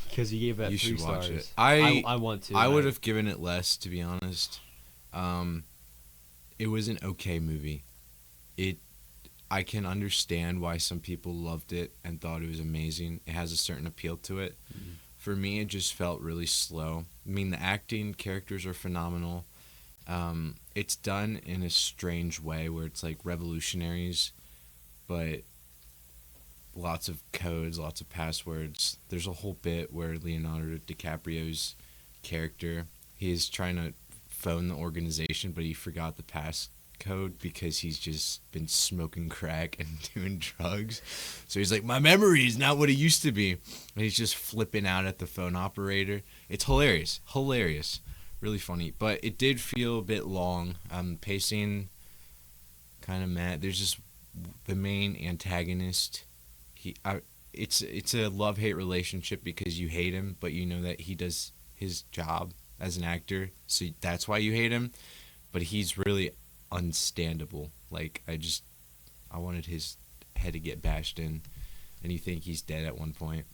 Because you gave it you 3 should stars. watch it. I want to. I would have given it less, to be honest. It was an okay movie. I can understand why some people loved it and thought it was amazing. It has a certain appeal to it. Mhm. For me, it just felt really slow. I mean, the acting, characters are phenomenal. It's done in a strange way where it's like revolutionaries, but lots of codes, lots of passwords. There's a whole bit where Leonardo DiCaprio's character, he is trying to phone the organization, but he forgot the passcode because he's just been smoking crack and doing drugs. So he's like, my memory is not what it used to be. And he's just flipping out at the phone operator. It's hilarious. Hilarious. Really funny. But it did feel a bit long. Pacing kind of mad. There's just the main antagonist. It's a love-hate relationship because you hate him, but you know that he does his job as an actor, so that's why you hate him. But he's really unstandable. Like I wanted his head to get bashed in, and you think he's dead at one point,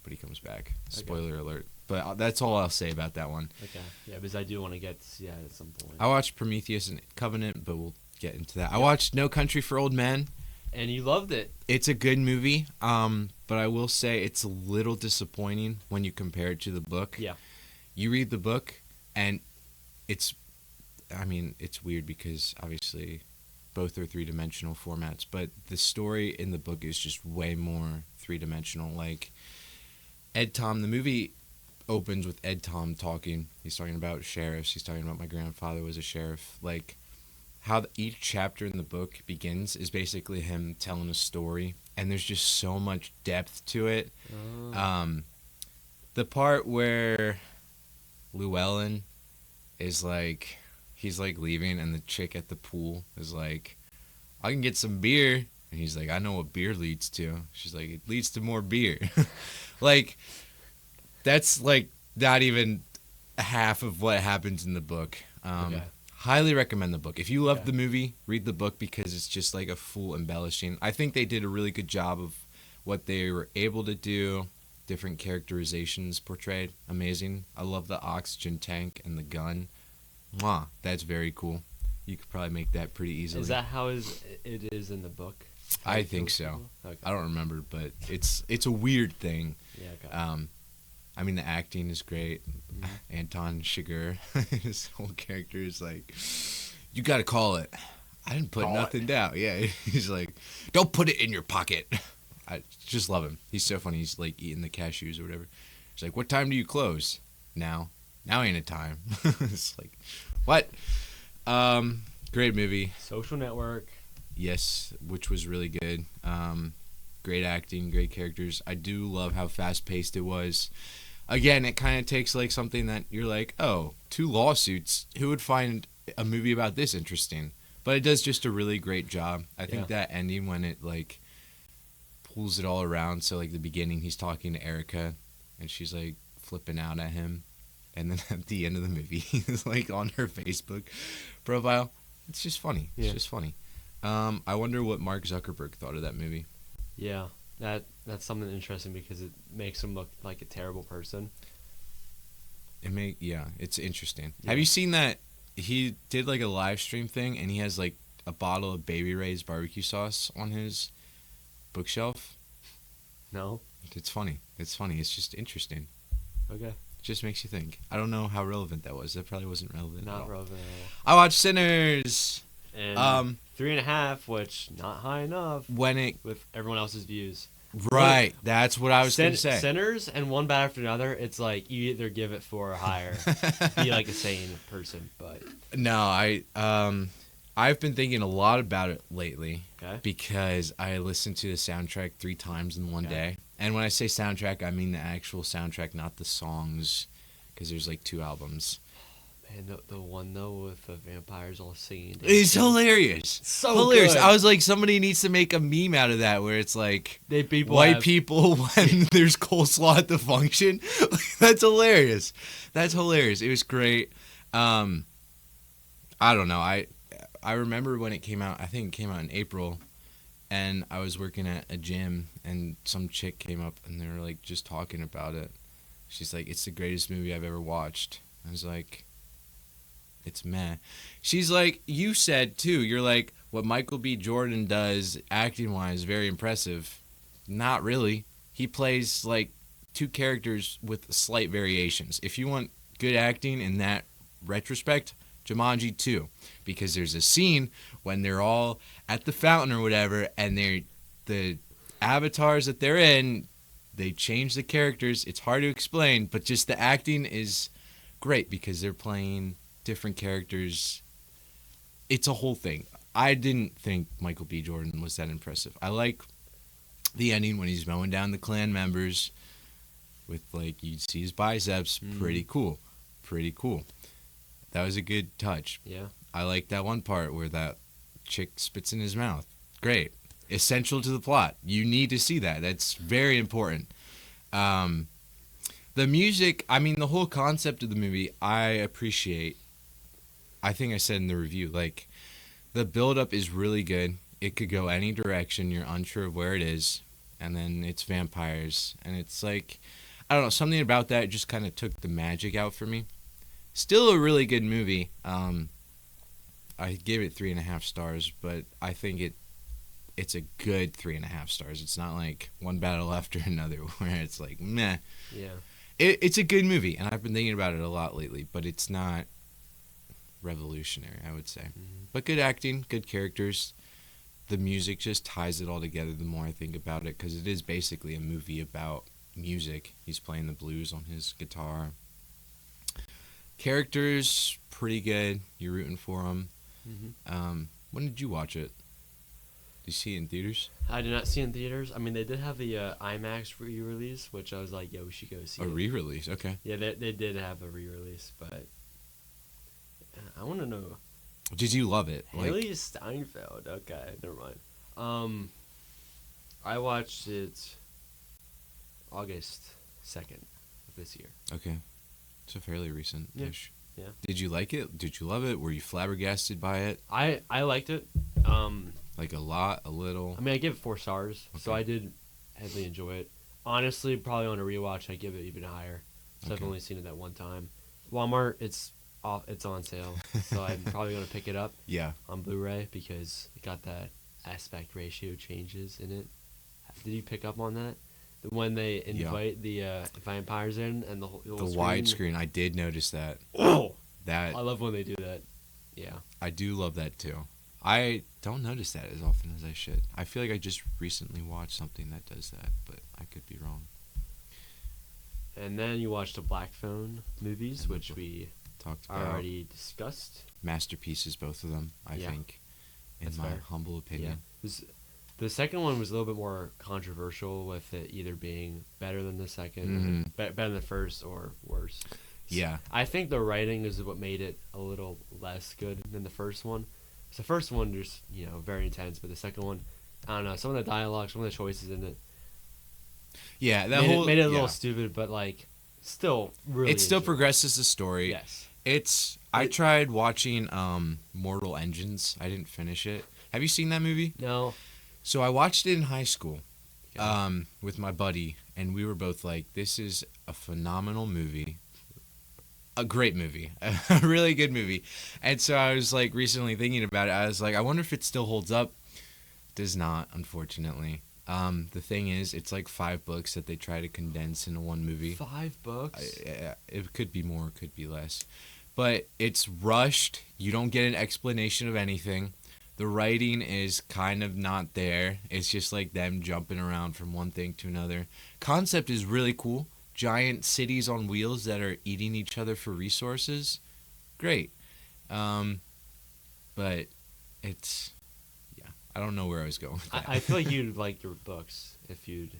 but he comes back. Spoiler alert. But that's all I'll say about that one. Okay. Yeah, because I do want to get to see that at some point. I watched Prometheus and Covenant, but we'll get into that. I watched No Country for Old Men. And you loved it. It's a good movie, but I will say it's a little disappointing when you compare it to the book. Yeah. You read the book, and it's weird because obviously both are three-dimensional formats, but the story in the book is just way more three-dimensional. Like, Ed Tom, the movie opens with Ed Tom talking. He's talking about sheriffs. He's talking about my grandfather was a sheriff. Like, how each chapter in the book begins is basically him telling a story, and there's just so much depth to it. The part where Llewellyn is like, he's like leaving, and the chick at the pool is like, I can get some beer. And he's like, I know what beer leads to. She's like, it leads to more beer. Like, that's like not even half of what happens in the book. Highly recommend the book. If you love the movie, read the book because it's just like a full embellishing. I think they did a really good job of what they were able to do. Different characterizations portrayed. Amazing. I love the oxygen tank and the gun. Mwah, that's very cool. You could probably make that pretty easily. Is that how it is in the book? I think so. Okay. I don't remember, but it's a weird thing. Yeah. Okay. I mean, the acting is great. Anton Chigurh, his whole character is like, you got to call it. I didn't put nothing down. Yeah, he's like, don't put it in your pocket. I just love him. He's so funny. He's like eating the cashews or whatever. He's like, what time do you close? Now ain't a time. It's like, what? Great movie. Social Network. Yes, which was really good. Great acting, great characters. I do love how fast-paced it was. Again, it kind of takes like something that you're like, oh, 2 lawsuits. Who would find a movie about this interesting? But it does just a really great job. I think that ending when it like pulls it all around. So like the beginning, he's talking to Erica, and she's like flipping out at him, and then at the end of the movie, he's like on her Facebook profile. It's just funny. It's just funny. I wonder what Mark Zuckerberg thought of that movie. Yeah, that's something interesting because it makes him look like a terrible person. It's interesting. Yeah. Have you seen that he did like a live stream thing and he has like a bottle of Baby Ray's barbecue sauce on his bookshelf? No. It's funny. It's just interesting. Okay. It just makes you think. I don't know how relevant that was. That probably wasn't relevant. Not relevant at all. I watched Sinners. And 3.5, which not high enough. With everyone else's views. Right. That's what I was going to say. Sinners and One Bad After Another, it's like you either give it 4 or higher. Be like a sane person, but no, I've been thinking a lot about it lately. Okay. Because I listened to the soundtrack 3 times in one day. And when I say soundtrack, I mean the actual soundtrack, not the songs, because there's like 2 albums. Man, the one though with the vampires all singing. It's hilarious. So hilarious. Good. I was like, somebody needs to make a meme out of that where it's like white people when there's coleslaw at the function. That's hilarious. It was great. I don't know. I remember when it came out. I think it came out in April, and I was working at a gym, and some chick came up, and they were like just talking about it. She's like, "It's the greatest movie I've ever watched." I was like, it's meh. She's like, you said too, you're like, what Michael B. Jordan does acting-wise, very impressive. Not really. He plays like 2 characters with slight variations. If you want good acting in that retrospect, Jumanji 2. Because there's a scene when they're all at the fountain or whatever, and the avatars that they're in, they change the characters. It's hard to explain, but just the acting is great because they're playing different characters. It's a whole thing. I didn't think Michael B. Jordan was that impressive. I like the ending when he's mowing down the Klan members with like, you'd see his biceps. Pretty cool. That was a good touch. Yeah. I like that one part where that chick spits in his mouth. Great. Essential to the plot. You need to see that. That's very important. The music, I mean, the whole concept of the movie, I appreciate. I think I said in the review, like, the build-up is really good. It could go any direction. You're unsure of where it is. And then it's vampires. And it's like, I don't know, something about that just kind of took the magic out for me. Still a really good movie. I gave it 3.5 stars, but I think it's a good 3.5 stars. It's not like one battle after another where it's like, meh. Yeah. It's a good movie, and I've been thinking about it a lot lately, but it's not revolutionary, I would say. Mm-hmm. But good acting, good characters. The music just ties it all together the more I think about it, because it is basically a movie about music. He's playing the blues on his guitar. Characters, pretty good. You're rooting for them. Mm-hmm. When did you watch it? Did you see it in theaters? I did not see it in theaters. I mean, they did have the IMAX re-release, which I was like, yeah, we should go see A it. re-release, okay. Yeah, they did have a re-release, but I want to know. Did you love it? Haley Steinfeld. Okay, never mind. I watched it August 2nd of this year. Okay. So fairly recent-ish. Yeah. Did you like it? Did you love it? Were you flabbergasted by it? I liked it. Like a lot, a little? I mean, I give it 4 stars, so Okay. I did heavily enjoy it. Honestly, probably on a rewatch, I give it even higher. So I've Okay. only seen it that one time. Walmart, it's on sale, so I'm probably gonna pick it up Yeah. on Blu-ray because it got that aspect ratio changes in it. Did you pick up on that? When they invite the vampires in and the whole The widescreen, I did notice that. Oh, That I love when they do that. Yeah. I do love that too. I don't notice that as often as I should. I feel like I just recently watched something that does that, but I could be wrong. And then you watch the Black Phone movies, And which we Talked about already discussed. masterpieces, both of them, I Yeah. think, in That's my fair. humble opinion. The second one was a little bit more controversial, with it either being better than the second, Mhm. better than the first, or worse. Yeah. I think the writing is what made it a little less good than the first one. So the first one just, very intense, but the second one, I don't know, some of the dialogue, some of the choices in it Yeah, that made it a yeah. little stupid, but like still really It still enjoyable. progresses the story. Yes. I tried watching Mortal Engines. I didn't finish it. Have you seen that movie? No. So I watched it in high school Okay. with my buddy, and we were both like, this is a phenomenal movie. A great movie. A really good movie. And so I was like recently thinking about it. I was like, I wonder if it still holds up. Does not, unfortunately. The thing is, it's like 5 books that they try to condense into one movie. 5 books? It could be more, could be less. But it's rushed. You don't get an explanation of anything. The writing is kind of not there. It's just like them jumping around from one thing to another. Concept is really cool. Giant cities on wheels that are eating each other for resources. Great. But it's, yeah, I don't know where I was going with that. I feel like you'd like your books if you'd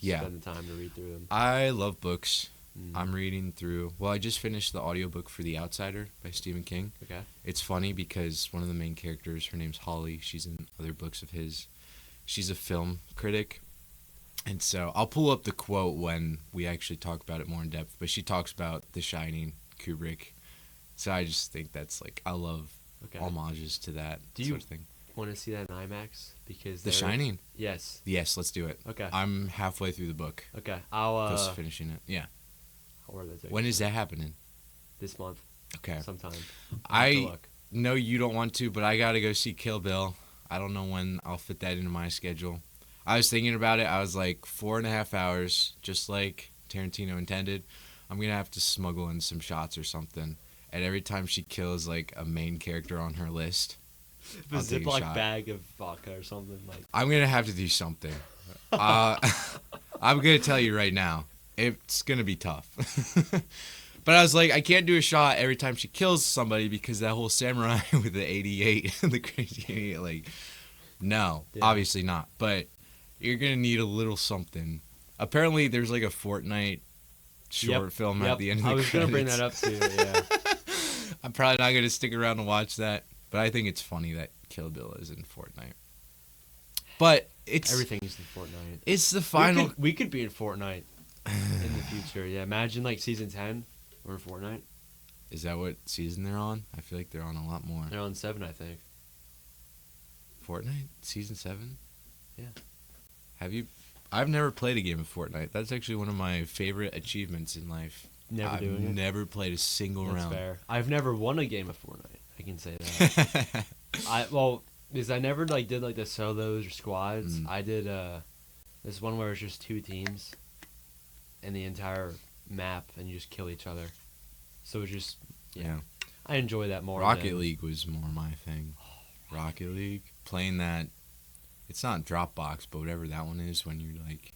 Yeah. spend the time to read through them. I love books. Mm. I'm reading through, well, I just finished the audiobook for The Outsider by Stephen King. Okay. It's funny because one of the main characters, her name's Holly. She's in other books of his. She's a film critic. And so I'll pull up the quote when we actually talk about it more in depth. But she talks about The Shining, Kubrick. So I just think that's like, I love Okay. homages to that Do you- sort of thing. Want to see that in IMAX? Because The they're- Shining? Yes. Yes, let's do it. Okay. I'm halfway through the book. Okay. I'll Close to finishing it. Yeah. I'll order that When is that happening? this month Okay. sometime. I know you don't want to, but I got to go see Kill Bill. I don't know when I'll fit that into my schedule. I was thinking about it. I was like 4.5 hours, just like Tarantino intended. I'm going to have to smuggle in some shots or something. And every time she kills like a main character on her list, The I'll take a Ziploc shot. bag of vodka or something like. I'm going to have to do something. I'm going to tell you right now, it's going to be tough. But I was like, I can't do a shot every time she kills somebody because that whole samurai with the 88, the crazy 88, like, no, Yeah. obviously not. But you're going to need a little something. Apparently, there's like a Fortnite short film at the end of the I was credits. gonna bring that up too. Yeah. I'm probably not going to stick around to watch that. But I think it's funny that Kill Bill is in Fortnite. But it's Everything is in Fortnite. It's the final. We could be in Fortnite. in the future. Yeah, imagine like season 10 or Fortnite. Is that what season they're on? I feel like they're on a lot more. They're on 7, I think. Fortnite season 7. Yeah. Have you? I've never played a game of Fortnite. That's actually one of my favorite achievements in life. I've never played a single That's round. fair. I've never won a game of Fortnite. I can say that. Because I never like did like the solos or squads. I did this one where it's just 2 teams in the entire map and you just kill each other. So it's just Yeah. I enjoy that more. Rocket League was more my thing. Rocket League, playing that. It's not Dropbox, but whatever that one is, when you're like,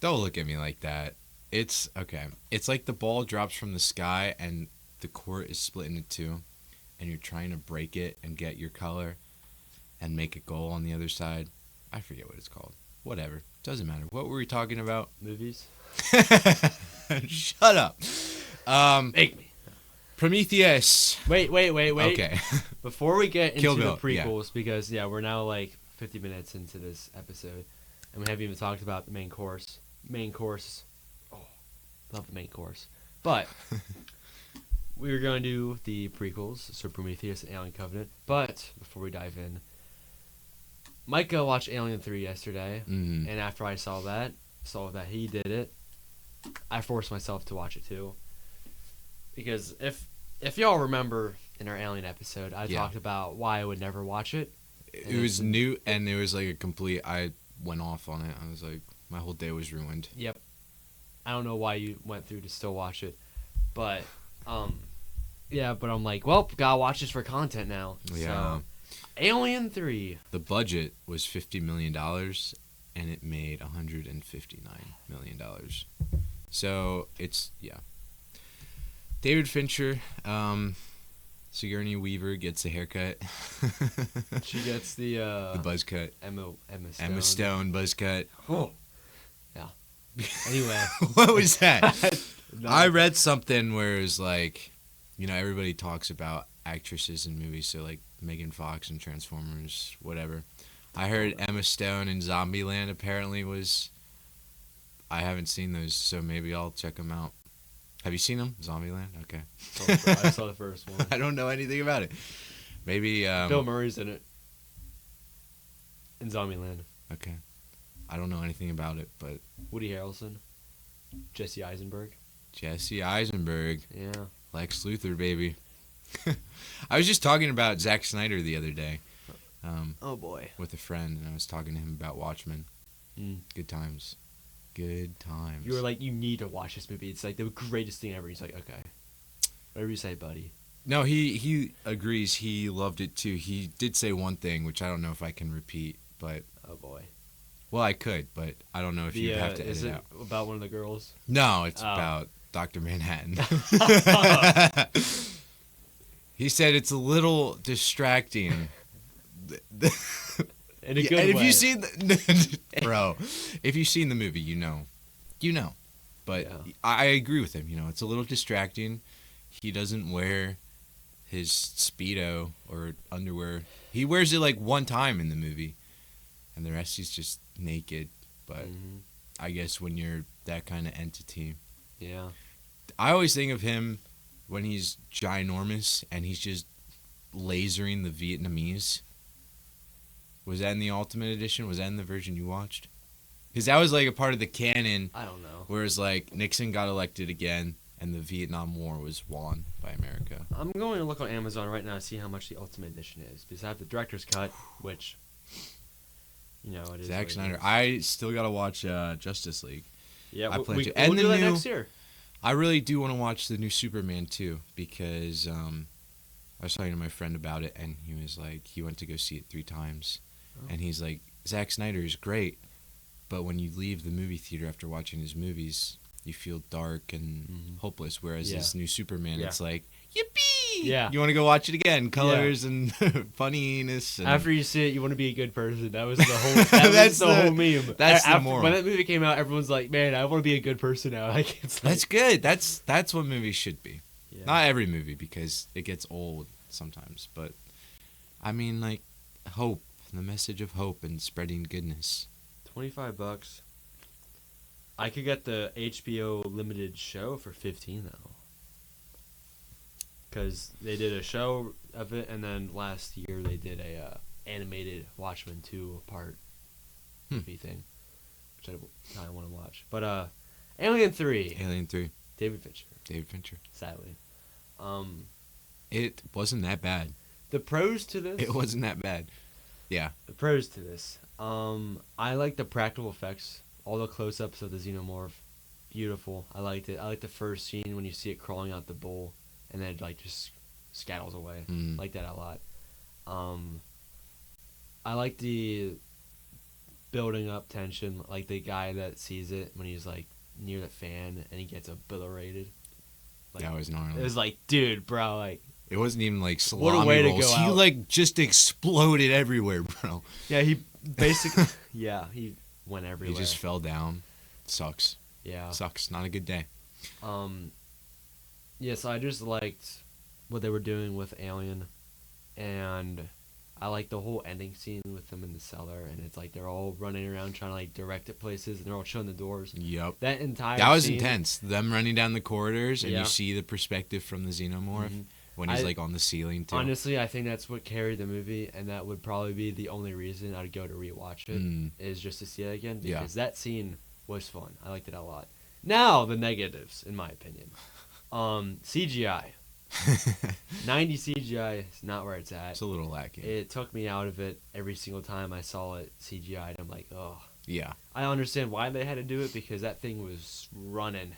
don't look at me like that. It's okay. It's like the ball drops from the sky and the court is split into 2, and you're trying to break it and get your color and make a goal on the other side. I forget what it's called. Whatever. Doesn't matter. What were we talking about? Movies. Shut up. Make me. Prometheus. Wait. Okay. Before we get Kill into the Bill, prequels, because we're now like 50 minutes into this episode, and we haven't even talked about the main course. Oh, love the main course. But we're going to do the prequels, so Prometheus and Alien Covenant. But before we dive in, Micah watched Alien 3 yesterday, and after I saw that he did it, I forced myself to watch it too. Because if y'all remember in our Alien episode, I talked about why I would never watch it. It was new, and it was like a complete. I went off on it. I was like, my whole day was ruined. Yep. I don't know why you went through to still watch it, but but I'm like, well, gotta watch this for content now. Yeah. So, Alien 3. The budget was $50 million, and it made $159 million. So it's David Fincher, Sigourney Weaver gets a haircut. She gets the buzz cut. Emma Stone. Emma Stone buzz cut. Oh. Yeah. Anyway. What was that? I read something where it was like, everybody talks about actresses in movies, so like Megan Fox and Transformers, whatever. I heard Emma Stone in Zombieland apparently was. I haven't seen those, so maybe I'll check them out. Have you seen them? Zombieland? Okay. I saw the first one. I don't know anything about it. Maybe. Bill Murray's in it. In Zombieland. Okay. I don't know anything about it, but. Woody Harrelson. Jesse Eisenberg. Yeah. Yeah. Lex Luthor, baby. I was just talking about Zack Snyder the other day. Oh boy. With a friend, and I was talking to him about Watchmen. Good times. Good times. You were like, you need to watch this movie. It's like the greatest thing ever. He's like, okay. Whatever you say, buddy. No, he agrees. He loved it too. He did say one thing, which I don't know if I can repeat, but. Oh boy. Well, I could, but I don't know if you'd have to edit is it out. About one of the girls? No, it's about Dr. Manhattan. He said it's a little distracting. In a good way. If you've seen if you've seen the movie, you know. But I agree with him. It's a little distracting. He doesn't wear his Speedo or underwear. He wears it like one time in the movie, and the rest he's just naked. But I guess when you're that kind of entity, I always think of him when he's ginormous and he's just lasering the Vietnamese. Was that in the Ultimate Edition? Was that in the version you watched? Because that was like a part of the canon. I don't know. Whereas like Nixon got elected again and the Vietnam War was won by America. I'm going to look on Amazon right now to see how much the Ultimate Edition is. Because I have the director's cut, which, it is. Zack Snyder. I still got to watch Justice League. Yeah, I plan to. We'll And do the that new, next year. I really do want to watch the new Superman too, because I was talking to my friend about it, and he was like, he went to go see it 3 times. And he's like, Zack Snyder is great, but when you leave the movie theater after watching his movies, you feel dark and hopeless. Whereas this new Superman, it's like, yippee! Yeah. You want to go watch it again. Colors and funniness. And after you see it, you want to be a good person. That was the whole, that's the whole meme. That's the moral. When that movie came out, everyone's like, man, I want to be a good person now. Like, it's like, that's good. That's what movies should be. Yeah. Not every movie, because it gets old sometimes. But, I mean, like, hope. The message of hope and spreading goodness. $25. I could get the HBO limited show for $15 though, because they did a show of it, and then last year they did a animated Watchmen 2 part movie thing, which I kind of want to watch. But Alien 3. Alien 3. David Fincher. David Fincher. Sadly. It wasn't that bad. The pros to this. It wasn't that bad. Yeah. The pros to this. I like the practical effects. All the close-ups of the xenomorph. Beautiful. I liked it. I like the first scene when you see it crawling out the bowl, and then it like just scattles away. I like that a lot. I like the building up tension, like the guy that sees it when he's like near the fan and he gets obliterated. Like, that was gnarly. It was like, dude, bro, like it wasn't even like what salami a way rolls. to go He out. like just exploded everywhere, bro. Yeah, he basically he went everywhere. He just fell down. Sucks. Yeah. Sucks. Not a good day. Yeah, so I just liked what they were doing with Alien, and I like the whole ending scene with them in the cellar, and it's like they're all running around trying to like direct it places, and they're all showing the doors. Yep. That entire That was scene, intense. Them running down the corridors, and Yeah. you see the perspective from the xenomorph when he's like on the ceiling too. Honestly, I think that's what carried the movie, and that would probably be the only reason I'd go to rewatch it is just to see it again, because that scene was fun. I liked it a lot. Now the negatives, in my opinion. CGI. 90 CGI is not where it's at. It's a little lacking. It took me out of it every single time I saw it CGI. I'm like, oh. Yeah. I understand why they had to do it, because that thing was running.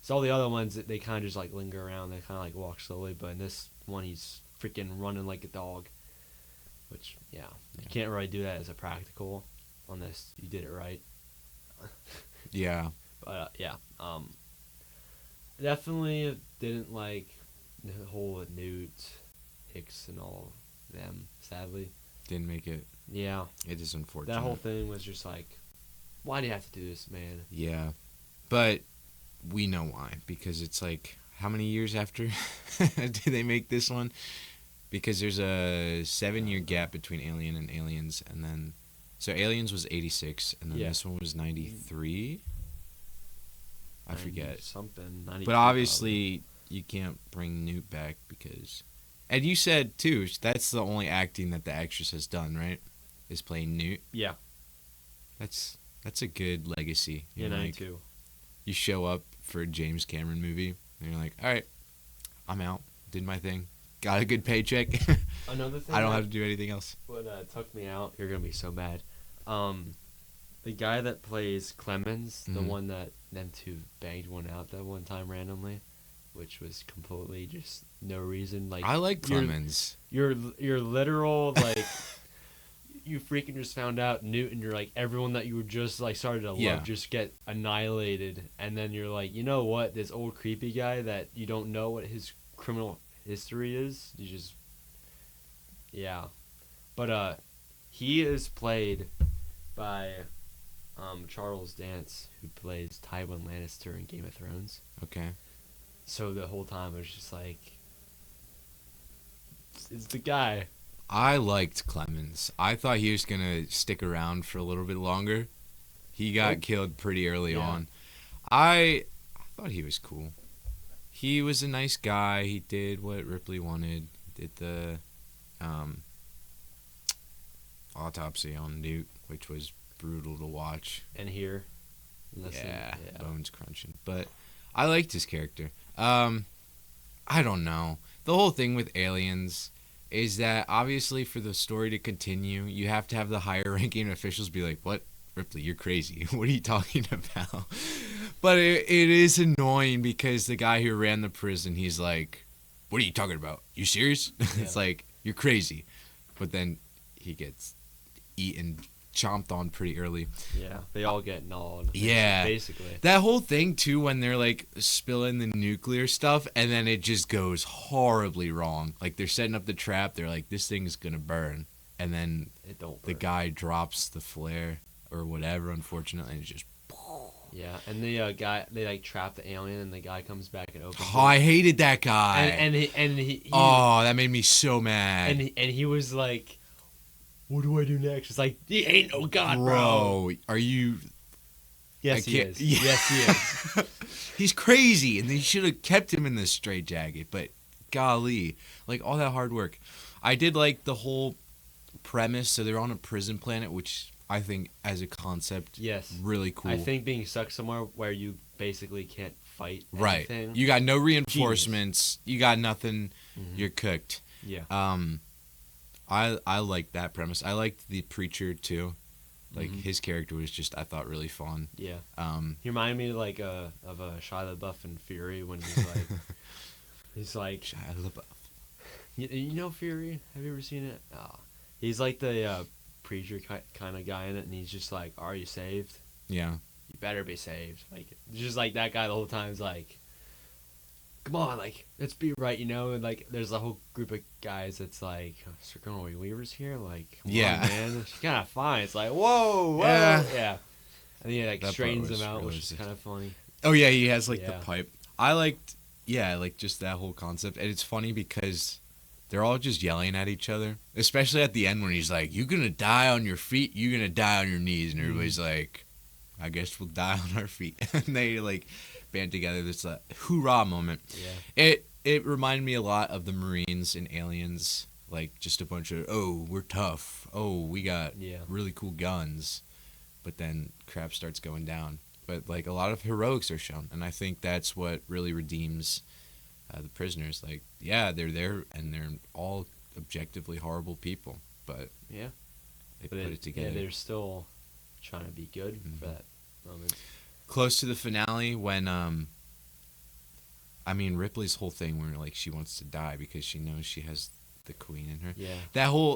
So all the other ones, they kind of just like linger around. They kind of like walk slowly. But in this one, he's freaking running like a dog. Which, you can't really do that as a practical. On this, you did it right. Yeah. But definitely didn't like the whole Newt, Hicks, and all of them. Sadly, Didn't make it. yeah, It is unfortunate. that whole thing was just like, why do you have to do this, man? Yeah. But we know why. Because it's like, how many years after did they make this one? Because there's a 7-year gap between Alien and Aliens, and then so Aliens was 86, and then this one was 93. I forget. Something. But obviously, you can't bring Newt back because, and you said too, that's the only acting that the actress has done, right? Is playing Newt. Yeah. That's a good legacy. Yeah, know, 92. You show up for a James Cameron movie, and you're like, all right, I'm out. Did my thing. Got a good paycheck. Another thing. I don't have to do anything else. What took me out? You're gonna be so mad. The guy that plays Clemens, the one that them two banged one out that one time randomly, which was completely just no reason. Like I like Clemens. You're literal like. You freaking just found out Newt, and you're like, everyone that you were just like started to love just get annihilated, and then you're like, you know what, this old creepy guy that you don't know what his criminal history is, you just but he is played by Charles Dance, who plays Tywin Lannister in Game of Thrones. Okay. So the whole time it was just like, it's the guy. I liked Clemens. I thought he was gonna stick around for a little bit longer. He got killed pretty early on. I thought he was cool. He was a nice guy. He did what Ripley wanted. Did the autopsy on Newt, which was brutal to watch. And here. Yeah, bones crunching. But I liked his character. I don't know. The whole thing with Aliens is that obviously for the story to continue, you have to have the higher ranking officials be like, what? Ripley, you're crazy. What are you talking about? But it is annoying because the guy who ran the prison, he's like, what are you talking about? You serious? It's like, you're crazy. But then he gets eaten, chomped on pretty early. Yeah, they all get gnawed. Yeah. Basically. That whole thing, too, when they're, like, spilling the nuclear stuff, and then it just goes horribly wrong. Like, they're setting up the trap. They're like, this thing's going to burn. And then the guy drops the flare or whatever, unfortunately, and it's just... Yeah, and the guy, they, like, trap the alien, and the guy comes back and opens Oh, I hated that guy. And he oh, that made me so mad. And he was like, what do I do next? It's like, he ain't no god, bro. Are you... Yes, he is. Yeah. Yes, he is. He's crazy, and they should have kept him in this straitjacket. But golly, like all that hard work. I did like the whole premise. So they're on a prison planet, which I think, as a concept, Yes. really cool. I think being stuck somewhere where you basically can't fight right. anything. You got no reinforcements. You got nothing. Mhm. You're cooked. Yeah. I like that premise. I liked the preacher too. Like Mhm. his character was just, I thought, really fun. Yeah. Um, He reminded me like of Shia LaBeouf in Fury when he's like Shia LaBeouf. you know Fury? Have you ever seen it? Oh. He's like the preacher kind of guy in it, and he's just like, "Are you saved? Yeah. You better be saved." Like just like that guy the whole time is like, "Come on, like let's be right," you know. And like there's a whole group of guys that's like, "Sigourney Weaver's here, like, come Yeah. on, man, she's kind of fine." It's like, whoa, Yeah. yeah. And he like That part straightens was them out, which is realistic. kind of funny. Oh yeah, he has like Yeah. the pipe. I liked, like just that whole concept, and it's funny because they're all just yelling at each other, especially at the end when he's like, "You're gonna die on your feet. You're gonna die on your knees," and everybody's like, "I guess we'll die on our feet." And they like band together. This hoorah moment. Yeah. It reminded me a lot of the Marines in Aliens, like just a bunch of, oh, we're tough. Oh, we got Yeah. really cool guns, but then crap starts going down. But like a lot of heroics are shown, and I think that's what really redeems the prisoners. Like, yeah, they're there and they're all objectively horrible people, but Yeah. they But put it together. Yeah, they're still trying to be good Mhm. for that moment. Close to the finale when I mean Ripley's whole thing where like she wants to die because she knows she has the queen in her. Yeah.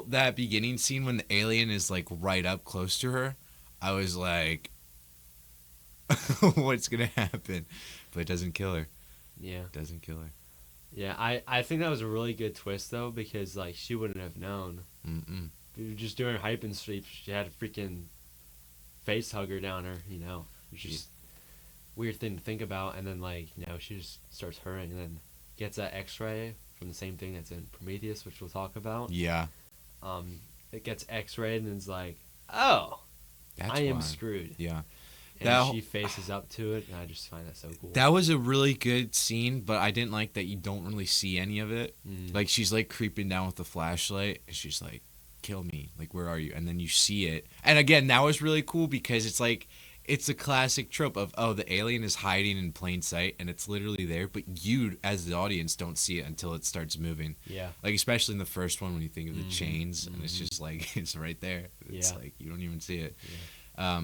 That beginning scene when the alien is like right up close to her, I was like, what's gonna happen? But it doesn't kill her. Yeah. It doesn't kill her. Yeah, I think that was a really good twist though, because like she wouldn't have known. Mm-mm. Just doing hype and sleep, she had a freaking face hugger down her, you know. It's just weird thing to think about, and then like, you know, she just starts hurting and then gets that X-ray from the same thing that's in Prometheus, which we'll talk about. Yeah. It gets X-rayed and it's like, oh, That's I am why. screwed. Yeah. And That- she faces up to it, and I just find that so cool. That was a really good scene, but I didn't like that you don't really see any of it. Mm. Like she's like creeping down with the flashlight, and she's like, "Kill me! Like where are you?" And then you see it, and again that was really cool because it's like it's a classic trope of, oh, the alien is hiding in plain sight, and it's literally there, but you as the audience don't see it until it starts moving. Yeah. Like especially in the first one when you think of the Mhm. chains, and it's Mhm. just like it's right there. It's Yeah. like you don't even see it. Yeah.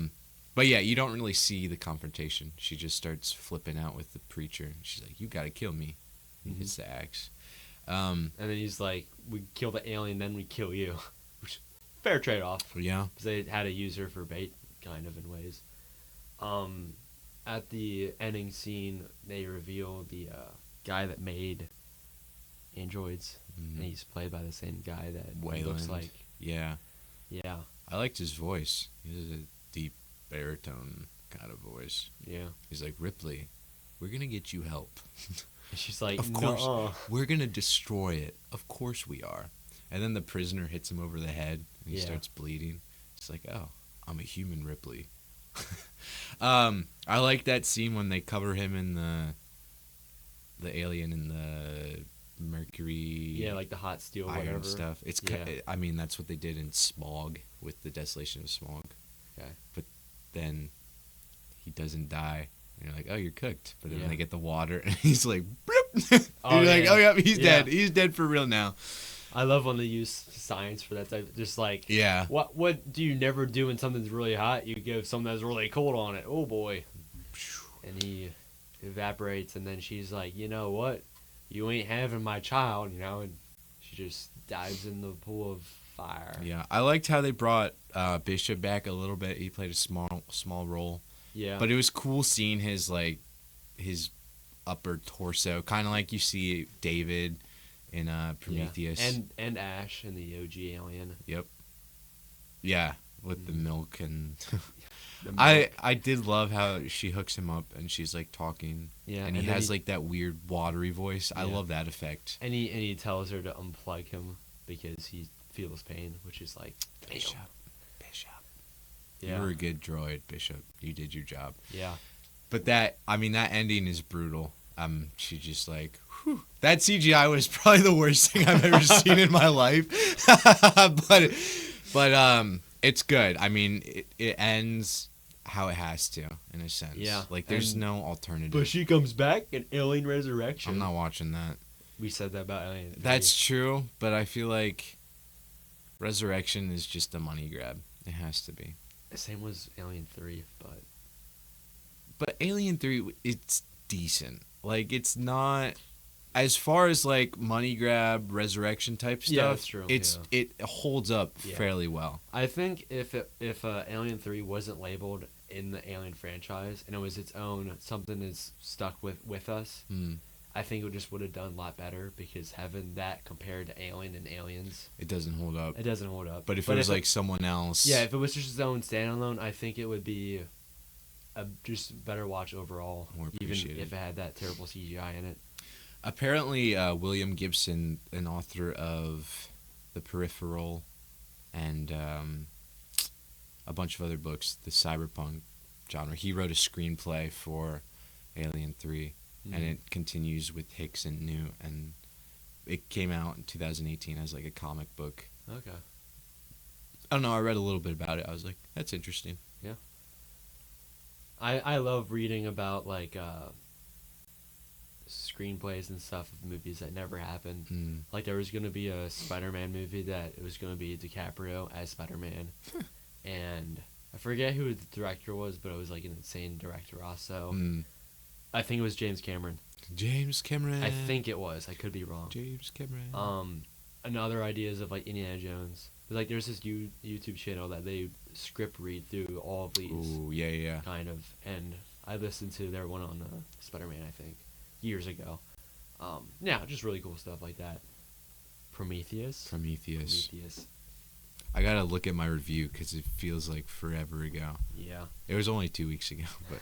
But yeah, you don't really see the confrontation. She just starts flipping out with the preacher. She's like, "You gotta kill me." He Mhm. hits the axe. And then he's like, we kill the alien, then we kill you. Which, fair trade-off. Yeah. Because they had to use her for bait, kind of, in ways. At the ending scene, they reveal the guy that made androids. Mhm. And he's played by the same guy that Wayland. looks like... Yeah. Yeah. I liked his voice. He has a deep baritone kind of voice. Yeah. He's like, "Ripley, we're gonna get you help. And she's like, Of course. "Nuh-uh." We're gonna destroy it. Of course we are." And then the prisoner hits him over the head, and he Yeah. starts bleeding. It's like, "Oh, I'm a human Ripley." I like that scene when they cover him in the alien in the mercury. Yeah, like the hot steel, iron whatever. stuff. It's I mean that's what they did in Smog with the Desolation of Smog. Okay. But then he doesn't die, and you're like, "Oh, you're cooked." But then Yeah. they get the water, and he's like, "Bloop." Oh, You're like, yeah. "Oh yeah, he's Yeah. dead. He's dead for real now." I love when they use science for that type. Just like, Yeah. what do you never do when something's really hot? You give something that's really cold on it. Oh boy. And he evaporates, and then she's like, "You know what? You ain't having my child," you know, and she just dives in the pool of fire. Yeah, I liked how they brought Bishop back a little bit. He played a small role, Yeah. but it was cool seeing his upper torso, kind of like you see David in Prometheus. Yeah. And Ash in the OG Alien. Yep. Yeah, with the milk and The milk. I did love how she hooks him up and she's like talking. Yeah, and he then has like that weird watery voice. I Yeah. love that effect. And he tells her to unplug him because he feels pain, which is like, damn. Bishop. You were a good droid, Bishop. You did your job. Yeah. But that ending is brutal. She just like, whew. That CGI was probably the worst thing I've ever seen in my life. but it's good. I mean, it ends how it has to, in a sense. Yeah. Like, there's no alternative. But she comes back in Alien Resurrection. I'm not watching that. We said that about Alien 3. That's true, but I feel like Resurrection is just a money grab. It has to be. Same was Alien 3, But Alien 3, it's decent. Like, it's not... As far as, like, money grab, resurrection type stuff, Yeah, that's true. It holds up fairly well. I think if Alien 3 wasn't labeled in the Alien franchise and it was its own, something that's stuck with us, I think it just would have done a lot better, because having that compared to Alien and Aliens... It doesn't hold up. It doesn't hold up. But if it was, like, someone else... Yeah, if it was just its own standalone, I think it would be a just better watch overall, more even appreciated. if it had that terrible CGI in it. Apparently, William Gibson, an author of The Peripheral and a bunch of other books, the cyberpunk genre, he wrote a screenplay for Alien 3, and it continues with Hicks and New, and it came out in 2018 as like a comic book. Okay. I don't know, I read a little bit about it. I was like, that's interesting. Yeah. I love reading about, like, screenplays and stuff of movies that never happened. Like, there was going to be a Spider-Man movie that it was going to be DiCaprio as Spider-Man. And I forget who the director was, but it was, like, an insane director also. I think it was James Cameron. James Cameron. I think it was. I could be wrong. James Cameron. Another ideas of, like, Indiana Jones. Like, there's this YouTube channel that they script read through all of these. Ooh, yeah. Kind of. And I listened to their one on Spider-Man, I think, years ago. Yeah, just really cool stuff like that. Prometheus. I gotta look at my review because it feels like forever ago. Yeah. It was only 2 weeks ago, but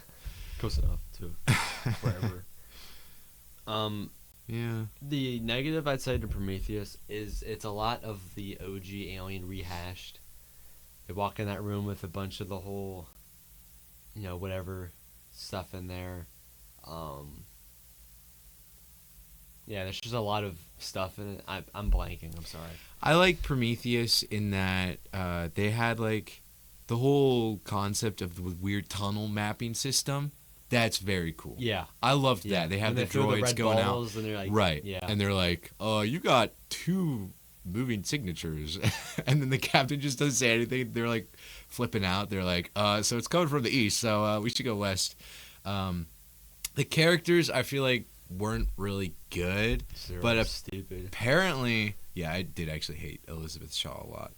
close enough to forever. Yeah. The negative I'd say to Prometheus is it's a lot of the OG Alien rehashed. They walk in that room with a bunch of the whole, whatever stuff in there. Yeah, there's just a lot of stuff in it. I'm blanking. I'm sorry. I like Prometheus in that they had like the whole concept of the weird tunnel mapping system. That's very cool. Yeah. I loved that. They have the droids going out. And they're like, right. Yeah. And they're like, you got 2 moving signatures. And then the captain just doesn't say anything. They're like flipping out. They're like, so it's coming from the east, so we should go west. The characters, I feel like, weren't really good. But stupid. Apparently, yeah, I did actually hate Elizabeth Shaw a lot.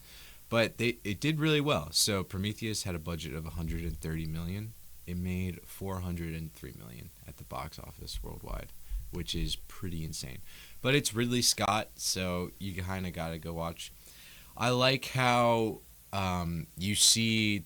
But it did really well. So Prometheus had a budget of $130 million. It made $403 million at the box office worldwide, which is pretty insane. But it's Ridley Scott, so you kind of got to go watch. I like how you see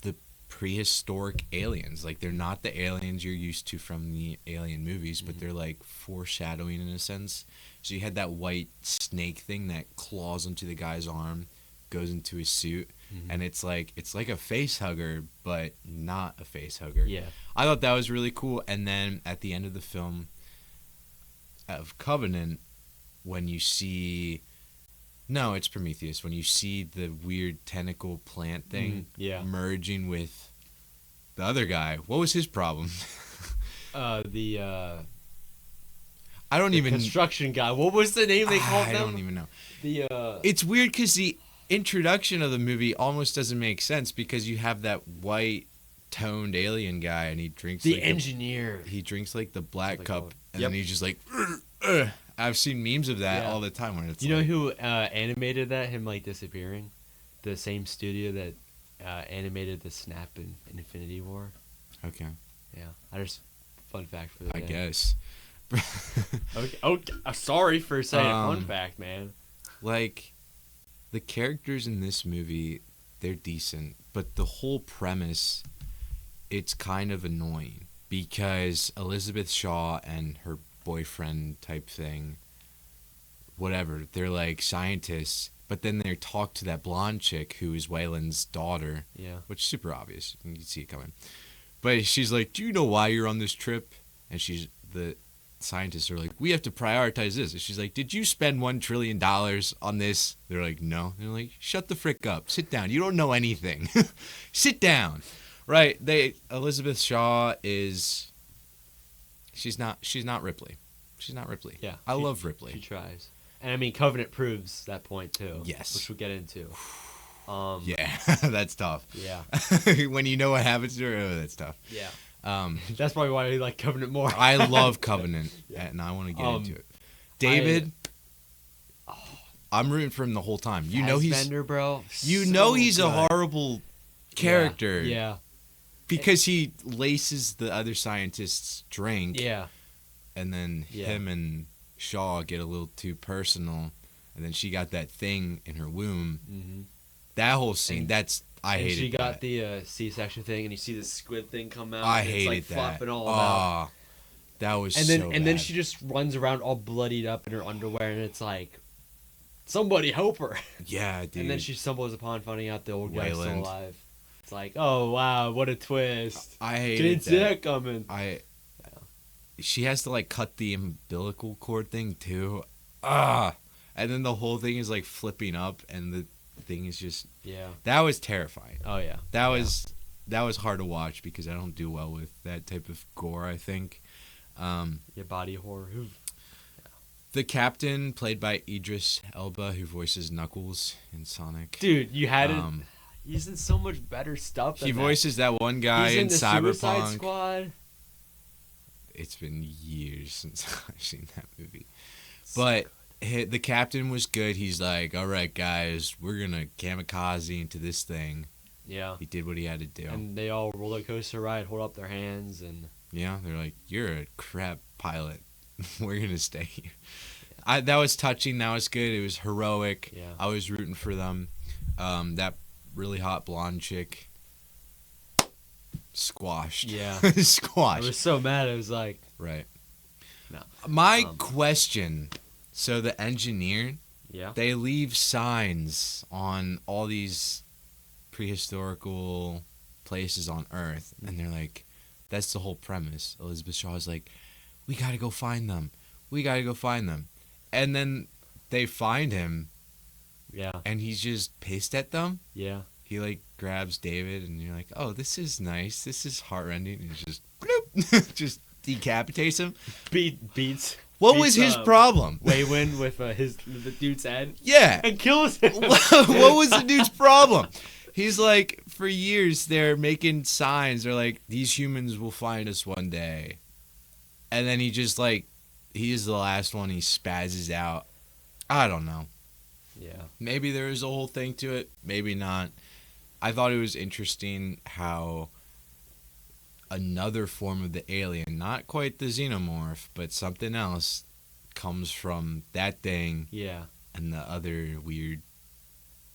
the prehistoric aliens. Like, they're not the aliens you're used to from the Alien movies, but they're like foreshadowing in a sense. So you had that white snake thing that claws into the guy's arm, goes into his suit. And it's like a face hugger, but not a face hugger. Yeah. I thought that was really cool. And then at the end of the film of Covenant, when you see... No, it's Prometheus. When you see the weird tentacle plant thing merging with the other guy, what was his problem? The construction guy. What was the name they called him? I don't even know. It's weird because the introduction of the movie almost doesn't make sense because you have that white toned alien guy and he drinks engineer. He drinks like the black cup and Yep. then he's just like I've seen memes of that all the time when it's know who animated that, him like disappearing? The same studio that animated the snap in Infinity War. Okay. Yeah. I just fun fact for the day. I guess. Okay. Sorry for saying fun fact, man. Like, the characters in this movie, they're decent, but the whole premise, it's kind of annoying because Elizabeth Shaw and her boyfriend type thing, whatever. They're like scientists, but then they talk to that blonde chick who is Waylon's daughter. Yeah. Which is super obvious. You can see it coming. But she's like, "Do you know why you're on this trip?" And the scientists are like, "We have to prioritize this." And she's like, "Did you spend $1 trillion on this?" They're like, "No." And they're like, "Shut the frick up. Sit down. You don't know anything. Sit down." Right. Elizabeth Shaw is. She's not Ripley. She's not Ripley. Yeah. I love Ripley. She tries. And I mean, Covenant proves that point too. Yes. Which we'll get into. Yeah, that's tough. Yeah. When you know what happens to her, that's tough. Yeah. That's probably why I like Covenant more. I love Covenant, and I want to get into it. David, I'm rooting for him the whole time. You know bro. He's a horrible character. Yeah. Because he laces the other scientist's drink. Yeah. And then him and Shaw get a little too personal, and then she got that thing in her womb. Mm-hmm. That whole scene, I hated that. She got the C-section thing, and you see the squid thing come out. I and hated it's like that. flopping all about. That was And then bad. she just runs around all bloodied up in her underwear, and it's like, somebody help her. Yeah, dude. And then she stumbles upon finding out the old guy's still Wayland. alive. It's like, oh wow, what a twist! I hated Didn't see that. that coming. She has to like cut the umbilical cord thing too. And then the whole thing is like flipping up, and the thing is just that was terrifying. Oh yeah, that was hard to watch because I don't do well with that type of gore. I think. Body horror. The captain, played by Idris Elba, who voices Knuckles in Sonic. Dude, you had it. He's in so much better stuff. He voices that one guy in the Cyberpunk. Suicide Squad. It's been years since I've seen that movie. But the captain was good. He's like, all right, guys, we're going to kamikaze into this thing. Yeah. He did what he had to do. And they all roller coaster ride, hold up their hands. And yeah, they're like, you're a crap pilot. We're going to stay here. Yeah. That was touching. That was good. It was heroic. Yeah. I was rooting for them. That really hot blonde chick. Squashed. Yeah. Squashed. I was so mad. I was like... Right. No. My question, so the engineer, yeah, they leave signs on all these prehistorical places on Earth, and they're like, that's the whole premise. Elizabeth Shaw is like, we got to go find them. We got to go find them. And then they find him. Yeah. And he's just pissed at them. Yeah. He like grabs David, and you're like, oh, this is nice. This is heartrending. And he's just, bloop, just decapitates him. Beats. What was his problem? Waylon with the dude's head. Yeah. And kills him. What was the dude's problem? He's like, for years, they're making signs. They're like, these humans will find us one day. And then he just like, he's the last one. He spazzes out. I don't know. Yeah. Maybe there is a whole thing to it. Maybe not. I thought it was interesting how another form of the alien, not quite the xenomorph, but something else, comes from that thing. Yeah. And the other weird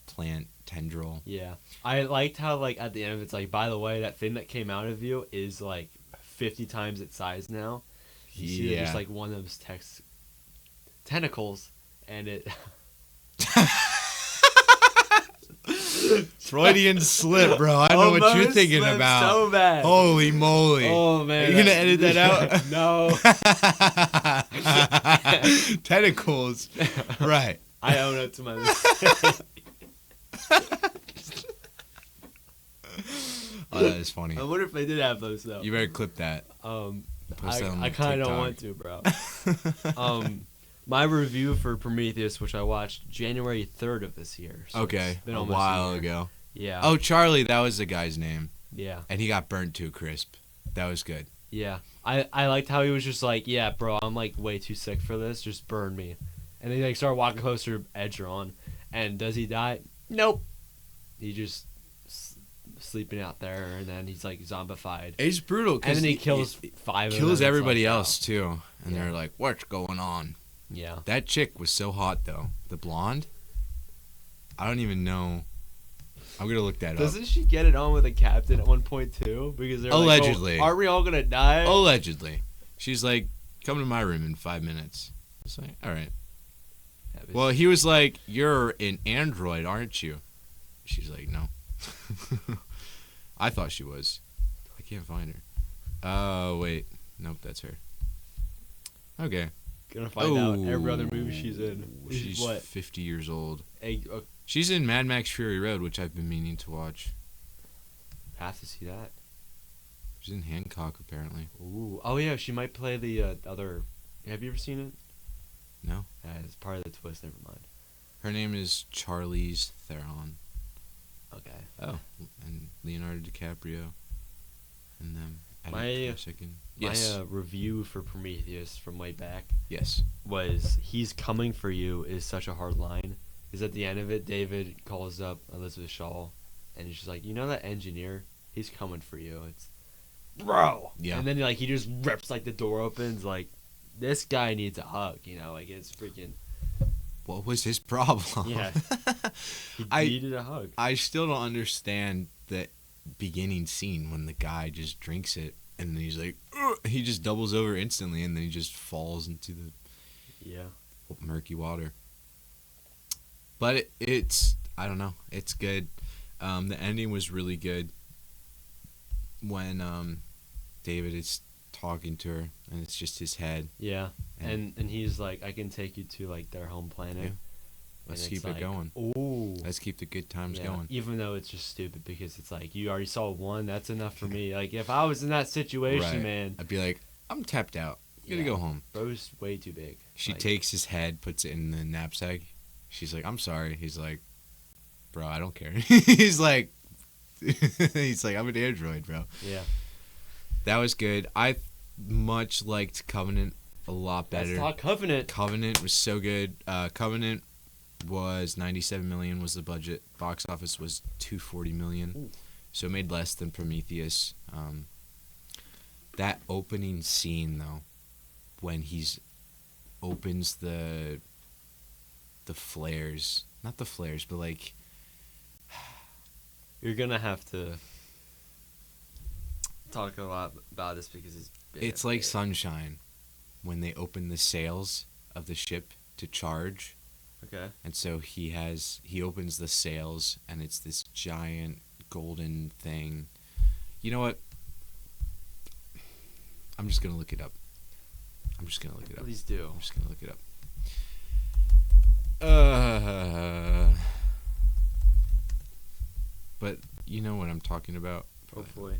plant tendril. Yeah. I liked how, like, at the end of it's like, by the way, that thing that came out of you is, like, 50 times its size now. You see just, like, one of those tentacles, and it... Freudian slip, bro. I know what you're thinking about. So bad. Holy moly. Oh, man. Are you going to edit that out? No. Tentacles. Right. I own it to my mistake. Oh, that is funny. I wonder if they did have those, though. You better clip that. I kind of don't want to, bro. My review for Prometheus, which I watched January 3rd of this year. So okay, it's been a almost while a year. ago. Yeah. Oh, Charlie, that was the guy's name. Yeah. And he got burnt too crisp. That was good. Yeah. I liked how he was just like, yeah, bro, I'm like way too sick for this. Just burn me. And then he like started walking closer, edge on. And does he die? Nope. He just sleeping out there, and then he's like zombified. It's brutal. And then he kills five of them. Kills everybody like, else too. And Yeah. they're like, what's going on? Yeah. That chick was so hot though. The blonde? I don't even know. I'm gonna look that up. Doesn't she get it on with a captain at one point too? Because they're Allegedly. like, oh, aren't we all gonna die? Allegedly. She's like, come to my room in 5 minutes. It's like, all right. Well, he was like, "You're an android, aren't you?" She's like, "No." I thought she was. I can't find her. Oh, wait. Nope, that's her. Okay. Gonna find out every other movie she's in. She's What? 50 years old. Hey, She's in Mad Max Fury Road, which I've been meaning to watch. have to see that. She's in Hancock, apparently. Ooh. Oh yeah, she might play the other. Have you ever seen it? No. It's part of the twist. Never mind. Her name is Charlize Theron. Okay. Oh, and Leonardo DiCaprio. And them. My Yes. review for Prometheus from way back Yes. was "He's coming for you" is such a hard line. Because at the end of it, David calls up Elizabeth Shaw, and he's just like, "You know that engineer? He's coming for you." It's bro. Yeah. And then he just rips the door opens this guy needs a hug. It's freaking. What was his problem? Yeah. He needed a hug. I still don't understand the beginning scene when the guy just drinks it and then he's like, "Ugh," he just doubles over instantly and then he just falls into the murky water. But it's I don't know, it's good. The ending was really good when David is talking to her and it's just his head. Yeah. And he's like, "I can take you to their home planet." Yeah. Let's keep it going. Ooh. Let's keep the good times going. Even though it's just stupid because it's you already saw one, that's enough for me. If I was in that situation, Right. man, I'd be like, I'm tapped out. You gotta go home. bro's way too big. She takes his head, puts it in the knapsack. She's like, I'm sorry. He's like, bro, I don't care. he's like, I'm an android, bro. Yeah. That was good. I much liked Covenant a lot better. Let's talk Covenant. Covenant was so good. Covenant was $97 million was the budget. Box office was $240 million. Ooh. So it made less than Prometheus. That opening scene though, when he's opens the flares, not the flares, but You're gonna have to talk a lot about this because it's like Sunshine when they open the sails of the ship to charge. Okay. And so he opens the sails and it's this giant golden thing. You know what? I'm just going to look it up. Please do. I'm just going to look it up. But you know what I'm talking about. Hopefully.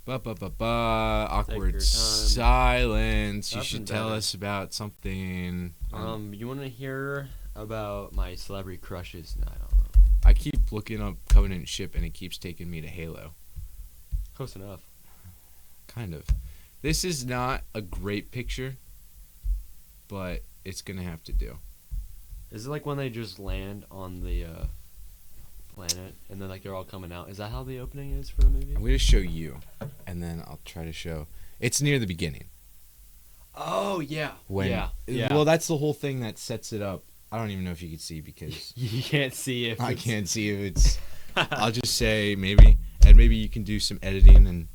Awkward time. silence. You Nothing should tell better. us about something. You want to hear about my celebrity crushes? No, I don't know. I keep looking up Covenant ship and it keeps taking me to Halo. Close enough. Kind of. This is not a great picture, but it's gonna have to do. Is it when they just land on the planet and then they're all coming out? Is that how the opening is for the movie? I'm gonna show you, and then I'll try to show. It's near the beginning. Oh yeah. Yeah. Well, that's the whole thing that sets it up. I don't even know if you can see because You can't see if I it's- can't see if it's. I'll just say maybe, and maybe you can do some editing and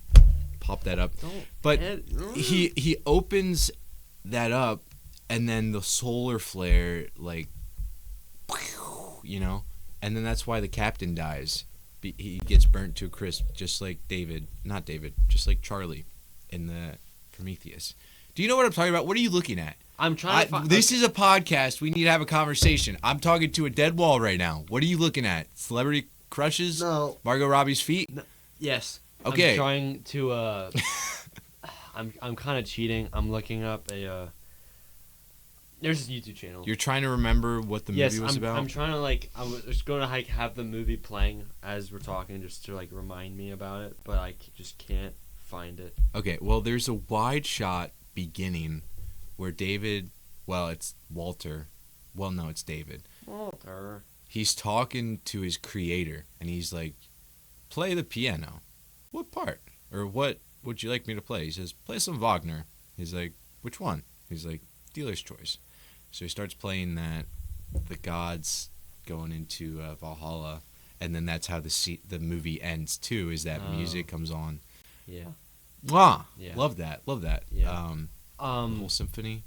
pop that up. Don't But edit- he opens that up, and then the solar flare and then that's why the captain dies. He gets burnt to a crisp, just like just like Charlie in the Prometheus. Do you know what I'm talking about? What are you looking at? I'm trying to find. This is a podcast. We need to have a conversation. I'm talking to a dead wall right now. What are you looking at? Celebrity crushes? No. Margot Robbie's feet? Yes. Okay. I'm trying to. I'm kind of cheating. I'm looking up a. There's a YouTube channel. You're trying to remember what the movie was about? I'm trying to I was just going to have the movie playing as we're talking just to remind me about it, but I just can't find it. Okay, well, there's a wide shot beginning where David, well, it's Walter. Well, no, it's David. Walter. He's talking to his creator, and he's like, play the piano. What part? Or what would you like me to play? He says, play some Wagner. He's like, which one? He's like, dealer's choice. So he starts playing that, the gods going into Valhalla, and then that's how the movie ends too. Is that music comes on? Yeah. Mwah! Yeah. Love that. Yeah. The whole symphony.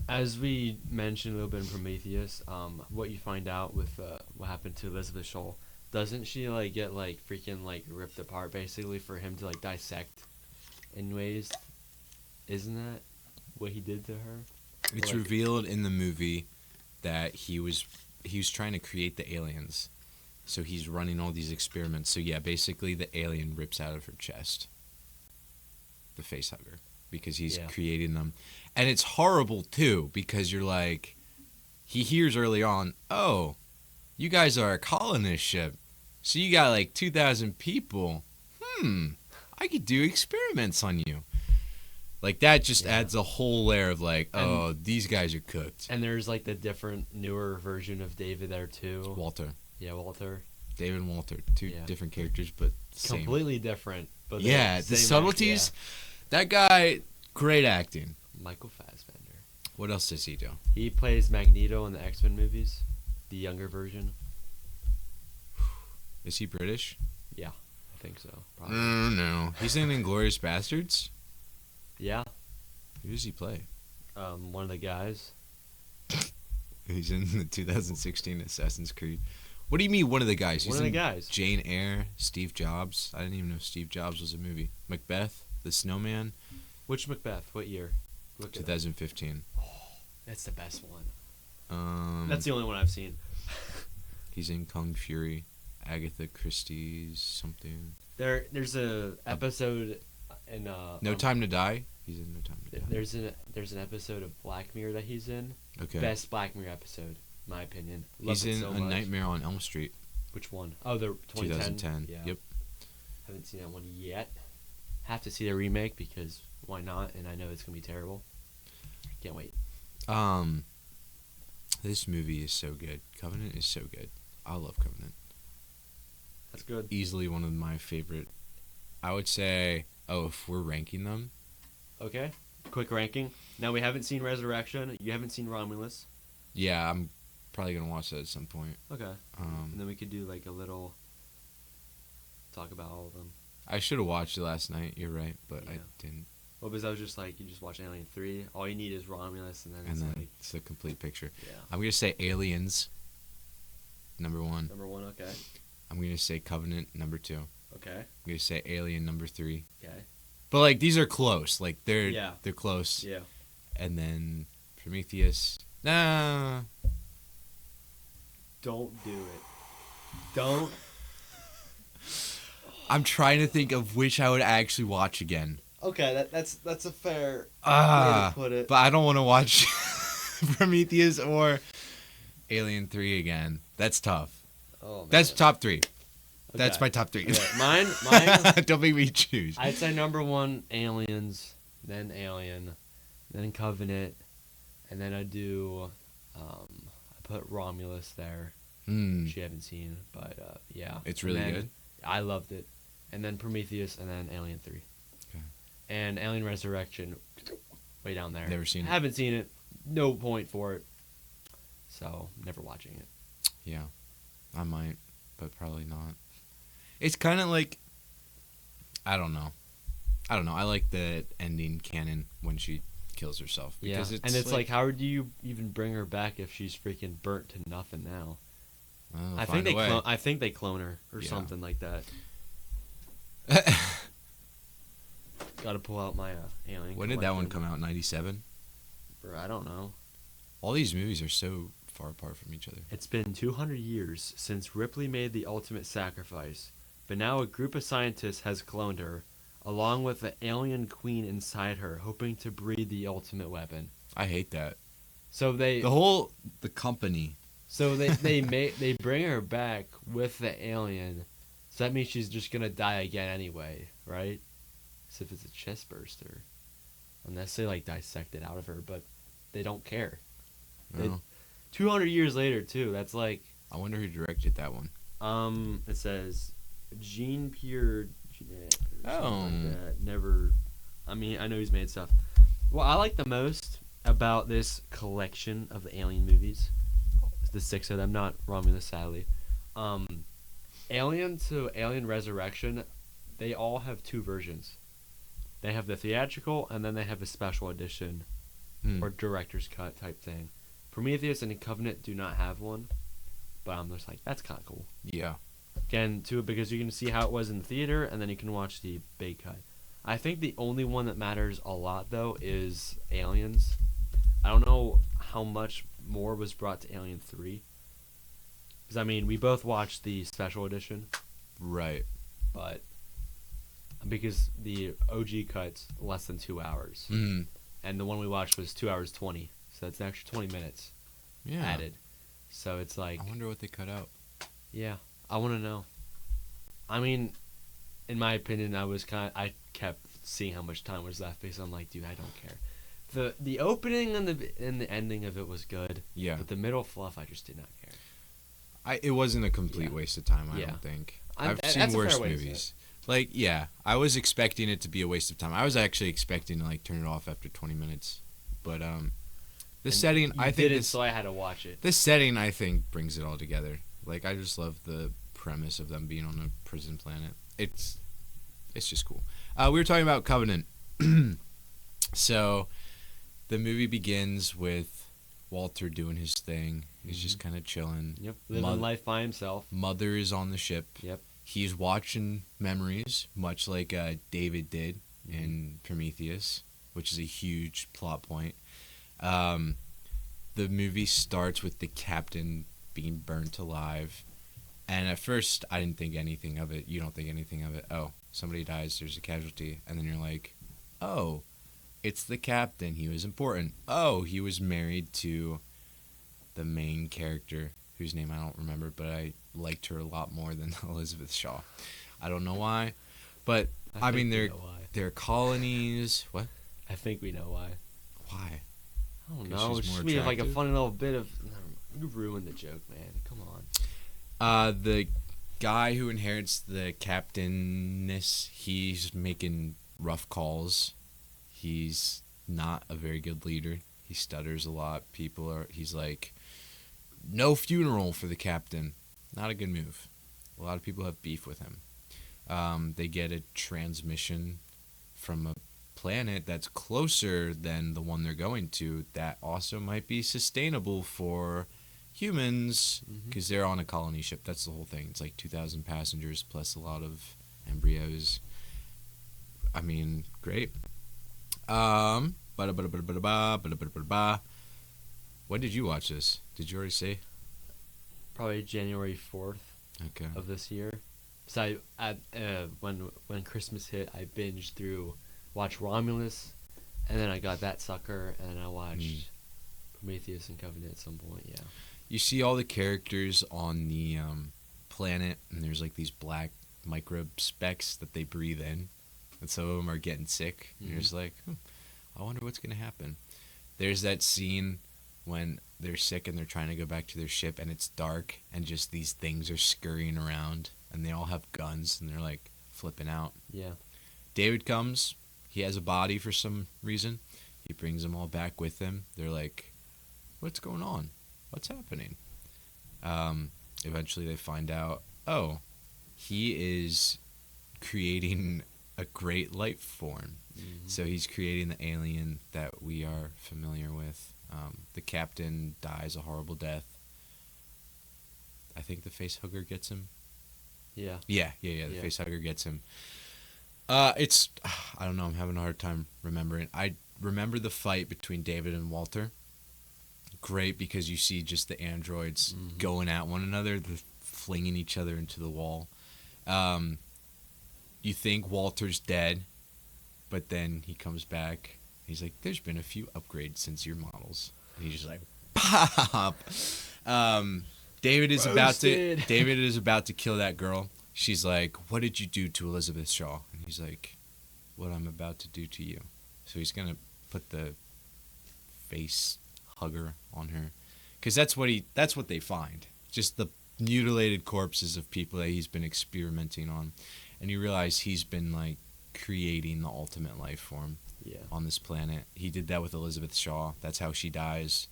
As we mentioned a little bit in Prometheus, what you find out with what happened to Elizabeth Scholl, doesn't she like get like freaking like ripped apart basically for him to like dissect in ways? Isn't that what he did to her? It's Like, revealed in the movie that he was trying to create the aliens. So he's running all these experiments. So yeah, basically the alien rips out of her chest the face hugger because he's creating them. And it's horrible too because you're like, he hears early on, oh, you guys are a colonist ship. So you got like 2,000 people. I could do experiments on you. Like that just adds a whole layer of like, oh, these guys are cooked. And there's like the different newer version of David there too. Walter. Yeah, Walter. David and Walter, two different characters, but same. Completely different. But the subtleties. That guy, great acting. Michael Fassbender. What else does he do? He plays Magneto in the X-Men movies, the younger version. Is he British? Yeah, I think so. Probably. No. He's in Inglourious Bastards? Yeah. Who does he play? One of the guys. He's in the 2016 Assassin's Creed. What do you mean, one of the guys? One of the guys. Jane Eyre, Steve Jobs. I didn't even know Steve Jobs was a movie. Macbeth, The Snowman. Which Macbeth? What year? 2015. Oh, that's the best one. That's the only one I've seen. He's in Kung Fury, Agatha Christie's something. There's a episode in No Time to Die. He's in No Time to Die. There's an episode of Black Mirror that he's in. Okay. Best Black Mirror episode, my opinion. He's in A Nightmare on Elm Street. Which one? Oh, the 2010. Yeah. Yep. Haven't seen that one yet. Have to see the remake because why not? And I know it's gonna be terrible. Can't wait. This movie is so good. Covenant is so good. I love Covenant. That's good. Easily one of my favorite. I would say, if we're ranking them. Okay. Quick ranking. Now we haven't seen Resurrection. You haven't seen Romulus. Yeah, I'm probably gonna watch that at some point. Okay. And then we could do like a little talk about all of them. I should have watched it last night. You're right, but I didn't. Well, because I was just like, you just watch Alien 3. All you need is Romulus, and then it's the complete picture. Yeah. I'm gonna say Aliens. Number 1. Number 1. Okay. I'm gonna say Covenant. Number 2. Okay. I'm gonna say Alien. Number 3. Okay. But like these are close. Like they're close. Yeah. And then Prometheus. Nah. Don't do it. Don't. I'm trying to think of which I would actually watch again. Okay, that's a fair way to put it. But I don't want to watch Prometheus or Alien 3 again. That's tough. Oh, man. That's top 3. Okay. That's my top 3. Okay. Mine. Don't make me choose. I'd say number 1, Aliens, then Alien, then Covenant, and then I do. I put Romulus there. Which you haven't seen, but yeah, it's really good. I loved it, and then Prometheus, and then Alien 3. Okay. And Alien Resurrection, way down there. Never seen it. Haven't seen it. No point for it. So never watching it. Yeah, I might, but probably not. It's kind of like, I don't know. I like the ending canon when she kills herself. Because it's like, how do you even bring her back if she's freaking burnt to nothing now? I think they clone her or something like that. Got to pull out my alien. When did that one come out? 97? Bro, I don't know. All these movies are so far apart from each other. It's been 200 years since Ripley made the ultimate sacrifice, but now a group of scientists has cloned her, along with the alien queen inside her, hoping to breed the ultimate weapon. I hate that. So the company. So they bring her back with the alien, so that means she's just gonna die again anyway, right? As if it's a chest burster, unless they like dissect it out of her, but they don't care. No. 200 years later too. That's like. I wonder who directed that one. It says Jean-Pierre. Oh. Like that. Never. I mean, I know he's made stuff. What I like the most about this collection of the Alien movies, the 6 of them, not Romulus, sadly. Alien to Alien Resurrection, they all have 2 versions. They have the theatrical, and then they have a special edition or director's cut type thing. Prometheus and Covenant do not have one, but I'm just like, that's kind of cool. Yeah. Again, too, because you can see how it was in the theater, and then you can watch the big cut. I think the only one that matters a lot, though, is Aliens. I don't know how much more was brought to Alien 3. Because, I mean, we both watched the special edition. Right. But because the OG cut's less than 2 hours. Mm. And the one we watched was 2 hours 20. So that's an extra 20 minutes added. So it's like... I wonder what they cut out. Yeah, I want to know. I mean, in my opinion, I kept seeing how much time was left because I'm like, dude, I don't care. The opening and the ending of it was good. Yeah. But the middle fluff, I just did not care. It wasn't a complete waste of time, I Yeah. don't think. I'm- I've seen that's a worse fair way to say movies. Like, yeah, I was expecting it to be a waste of time. I was actually expecting to like turn it off after 20 minutes. But the setting, I think didn't, so I had to watch it. this setting, I think, brings it all together. Like, I just love the premise of them being on a prison planet. It's just cool. We were talking about Covenant. So the movie begins with Walter doing his thing. He's just kind of chilling. Yep, living life by himself. Mother is on the ship. Yep. He's watching memories, much like David did in Prometheus, which is a huge plot point. The movie starts with the captain being burnt alive. And at first, I didn't think anything of it. You don't think anything of it. Oh, somebody dies, there's a casualty. And then you're like, oh, it's the captain. He was important. Oh, he was married to the main character, whose name I don't remember, but I liked her a lot more than Elizabeth Shaw. I don't know why. But, I mean, they're colonies. What? I think we know why. Why? I don't 'Cause know. she's It's more just be like a attractive? funny little bit of... You ruined the joke, man. Come on. The guy who inherits the captainness, he's making rough calls. He's not a very good leader. He stutters a lot. He's like, no funeral for the captain. Not a good move. A lot of people have beef with him. They get a transmission from a planet that's closer than the one they're going to that also might be sustainable for humans because they're on a colony ship. That's the whole thing. It's like 2,000 passengers plus a lot of embryos. I mean, great. When did you watch this? Did you already say? Probably January 4th Okay. of this year. So when Christmas hit, I binged through, watched Romulus, and then I got that sucker, and then I watched Prometheus and Covenant at some point. Yeah. You see all the characters on the planet, and there's like these black microbe specks that they breathe in, and some of them are getting sick. And you're just like, I wonder what's gonna happen. There's that scene when they're sick and they're trying to go back to their ship, and it's dark, and just these things are scurrying around, and they all have guns, and they're like flipping out. Yeah. David comes. He has a body for some reason. He brings them all back with him. They're like, what's going on? What's happening? Eventually they find out, oh, he is creating a great life form. So he's creating the alien that we are familiar with. The captain dies a horrible death. I think the facehugger gets him. Yeah. Yeah. The facehugger gets him. I don't know. I'm having a hard time remembering. I remember the fight between David and Walter. Great, because you see just the androids going at one another, flinging each other into the wall. You think Walter's dead, but then he comes back. He's like, there's been a few upgrades since your models. And he's just like, pop! David is about to kill that girl. She's like, what did you do to Elizabeth Shaw? And he's like, what I'm about to do to you. So he's going to put the face hugger on her. Because that's what they find. Just the mutilated corpses of people that he's been experimenting on. And you realize he's been like creating the ultimate life form on this planet. He did that with Elizabeth Shaw. That's how she dies,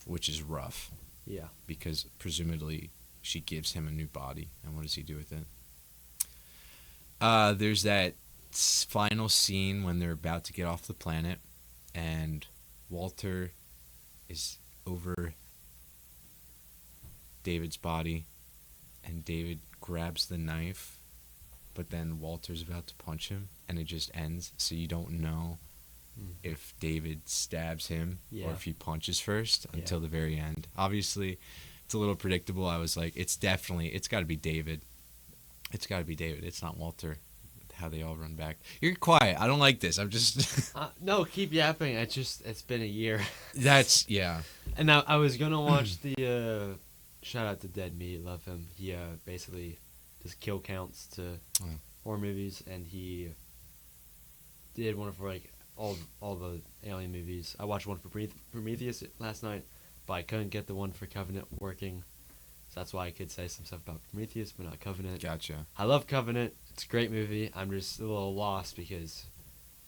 which is rough. Yeah. Because presumably she gives him a new body. And what does he do with it? There's that final scene when they're about to get off the planet and Walter is over David's body, and David grabs the knife, but then Walter's about to punch him, and it just ends, so you don't know if David stabs him or if he punches first until the very end. Obviously, it's a little predictable. I was like, it's got to be David. It's got to be David. It's not Walter. How they all run back. You're quiet. I don't like this. I'm just... No, keep yapping. It's been a year. That's, yeah. And now I was going to watch the, shout out to Dead Meat, love him. He basically does kill counts to horror movies, and he did one for like all the Alien movies. I watched one for Prometheus last night, but I couldn't get the one for Covenant working. So that's why I could say some stuff about Prometheus, but not Covenant. Gotcha. I love Covenant. It's a great movie. I'm just a little lost because...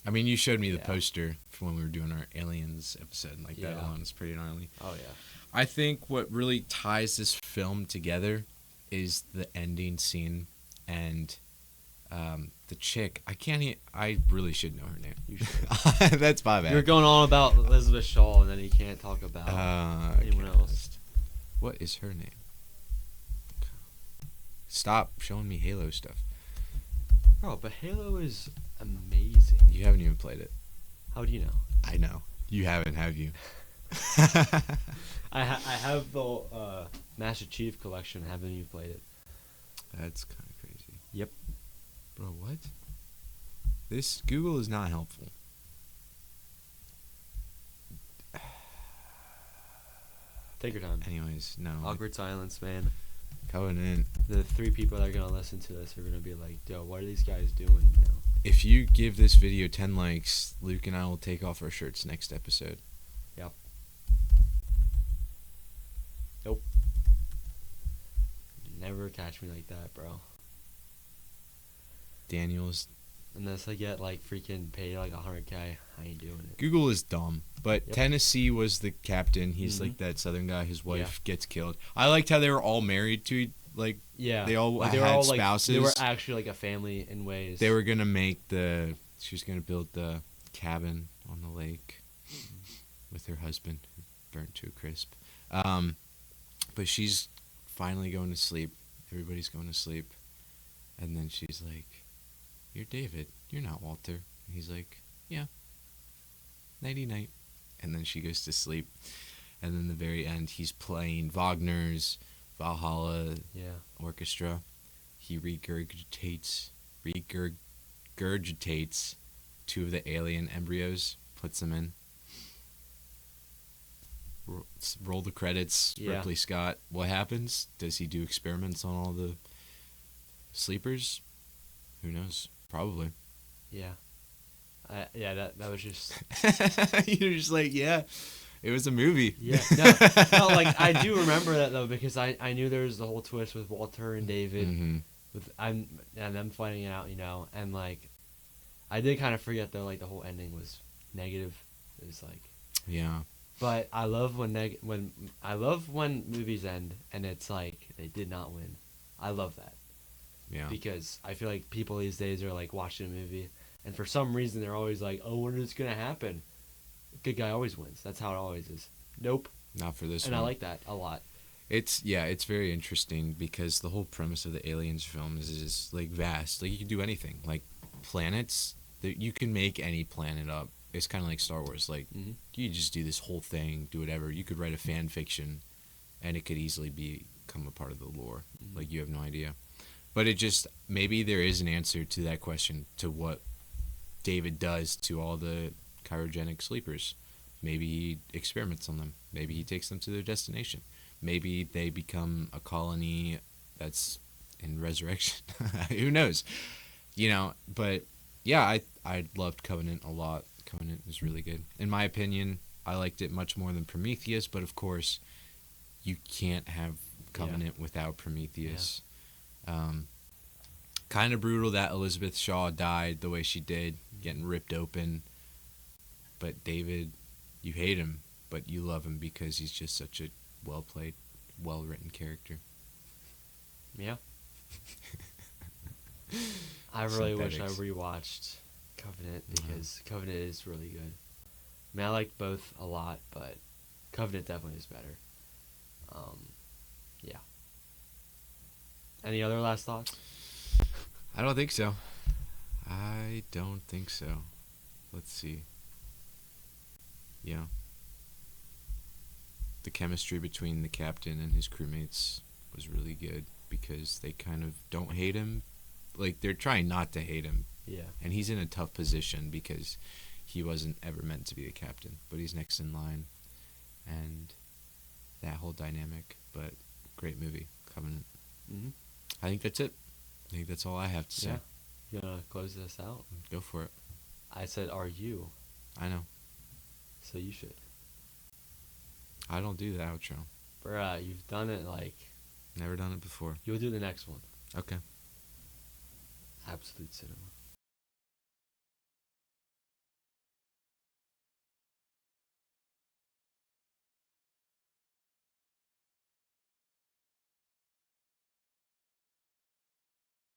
I mean, you showed me the poster for when we were doing our Aliens episode. Like, that alone is pretty gnarly. Oh, yeah. I think what really ties this film together is the ending scene and the chick. I really should know her name. You should. That's my bad. You're going on about Elizabeth Shaw, and then you can't talk about anyone else. What is her name? Stop showing me Halo stuff. Bro, but Halo is amazing. You haven't even played it. How do you know? I know. You haven't, have you? I have the Master Chief collection. Haven't even played it. That's kind of crazy. Yep. Bro, what? This Google is not helpful. Take your time. Anyways, no. Awkward silence, man. Covenant. The 3 people that are going to listen to this are going to be like, yo, what are these guys doing now? If you give this video 10 likes, Luke and I will take off our shirts next episode. Yep. Nope. Never catch me like that, bro. Daniel's... Unless I get, like, freaking paid, like, $100K, I ain't doing it. Google is dumb. But Tennessee was the captain. He's like that southern guy. His wife gets killed. I liked how they were all married to, like... Yeah. They all like, had spouses. They were actually, like, a family in ways. They were going to make she was going to build the cabin on the lake with her husband, who burnt to a crisp. But she's finally going to sleep. Everybody's going to sleep. And then she's like, "You're David. You're not Walter." And he's like, "Yeah. Nighty-night." And then she goes to sleep. And then the very end, he's playing Wagner's Valhalla orchestra. He regurgitates 2 of the alien embryos, puts them in. Roll the credits. Ripley Scott. What happens? Does he do experiments on all the sleepers? Who knows? Probably. Yeah. That was just... You're just like, yeah, it was a movie. Yeah. No, like, I do remember that, though, because I knew there was the whole twist with Walter and David. Mm-hmm. And them finding it out, and, like, I did kind of forget, though, like, the whole ending was negative. It was like... Yeah. But I love when movies end and it's like they did not win. I love that. Yeah. Because I feel like people these days are like watching a movie and for some reason they're always like, "Oh, when is it gonna happen?" Good guy always wins. That's how it always is. Nope. Not for this one. one. And I like that a lot. It's very interesting because the whole premise of the Aliens film is like vast. Like you can do anything. Like planets, you can make any planet up. It's kind of like Star Wars. Like, you just do this whole thing, do whatever. You could write a fan fiction, and it could easily become a part of the lore. Like, you have no idea. But it just, maybe there is an answer to that question, to what David does to all the cryogenic sleepers. Maybe he experiments on them. Maybe he takes them to their destination. Maybe they become a colony that's in resurrection. Who knows? But, yeah, I loved Covenant a lot. Covenant is really good. In my opinion, I liked it much more than Prometheus, but of course, you can't have Covenant without Prometheus. Yeah. Kind of brutal that Elizabeth Shaw died the way she did, getting ripped open. But David, you hate him, but you love him because he's just such a well-played, well-written character. Yeah. I really wish I rewatched Covenant because Covenant is really good. I mean, I liked both a lot, but Covenant definitely is better. Yeah. Any other last thoughts? I don't think so. I don't think so. Let's see. Yeah. The chemistry between the captain and his crewmates was really good because they kind of don't hate him. Like, they're trying not to hate him. Yeah. And he's in a tough position because he wasn't ever meant to be the captain, but he's next in line. And that whole dynamic. But great movie, Covenant. Mm-hmm. I think that's it. I think that's all I have to say. Yeah. You gonna close this out? Go for it. I said, "Are you?" I know. So you should. I don't do the outro. Bruh, you've done it like... Never done it before. You'll do the next one. Okay. Absolute cinema.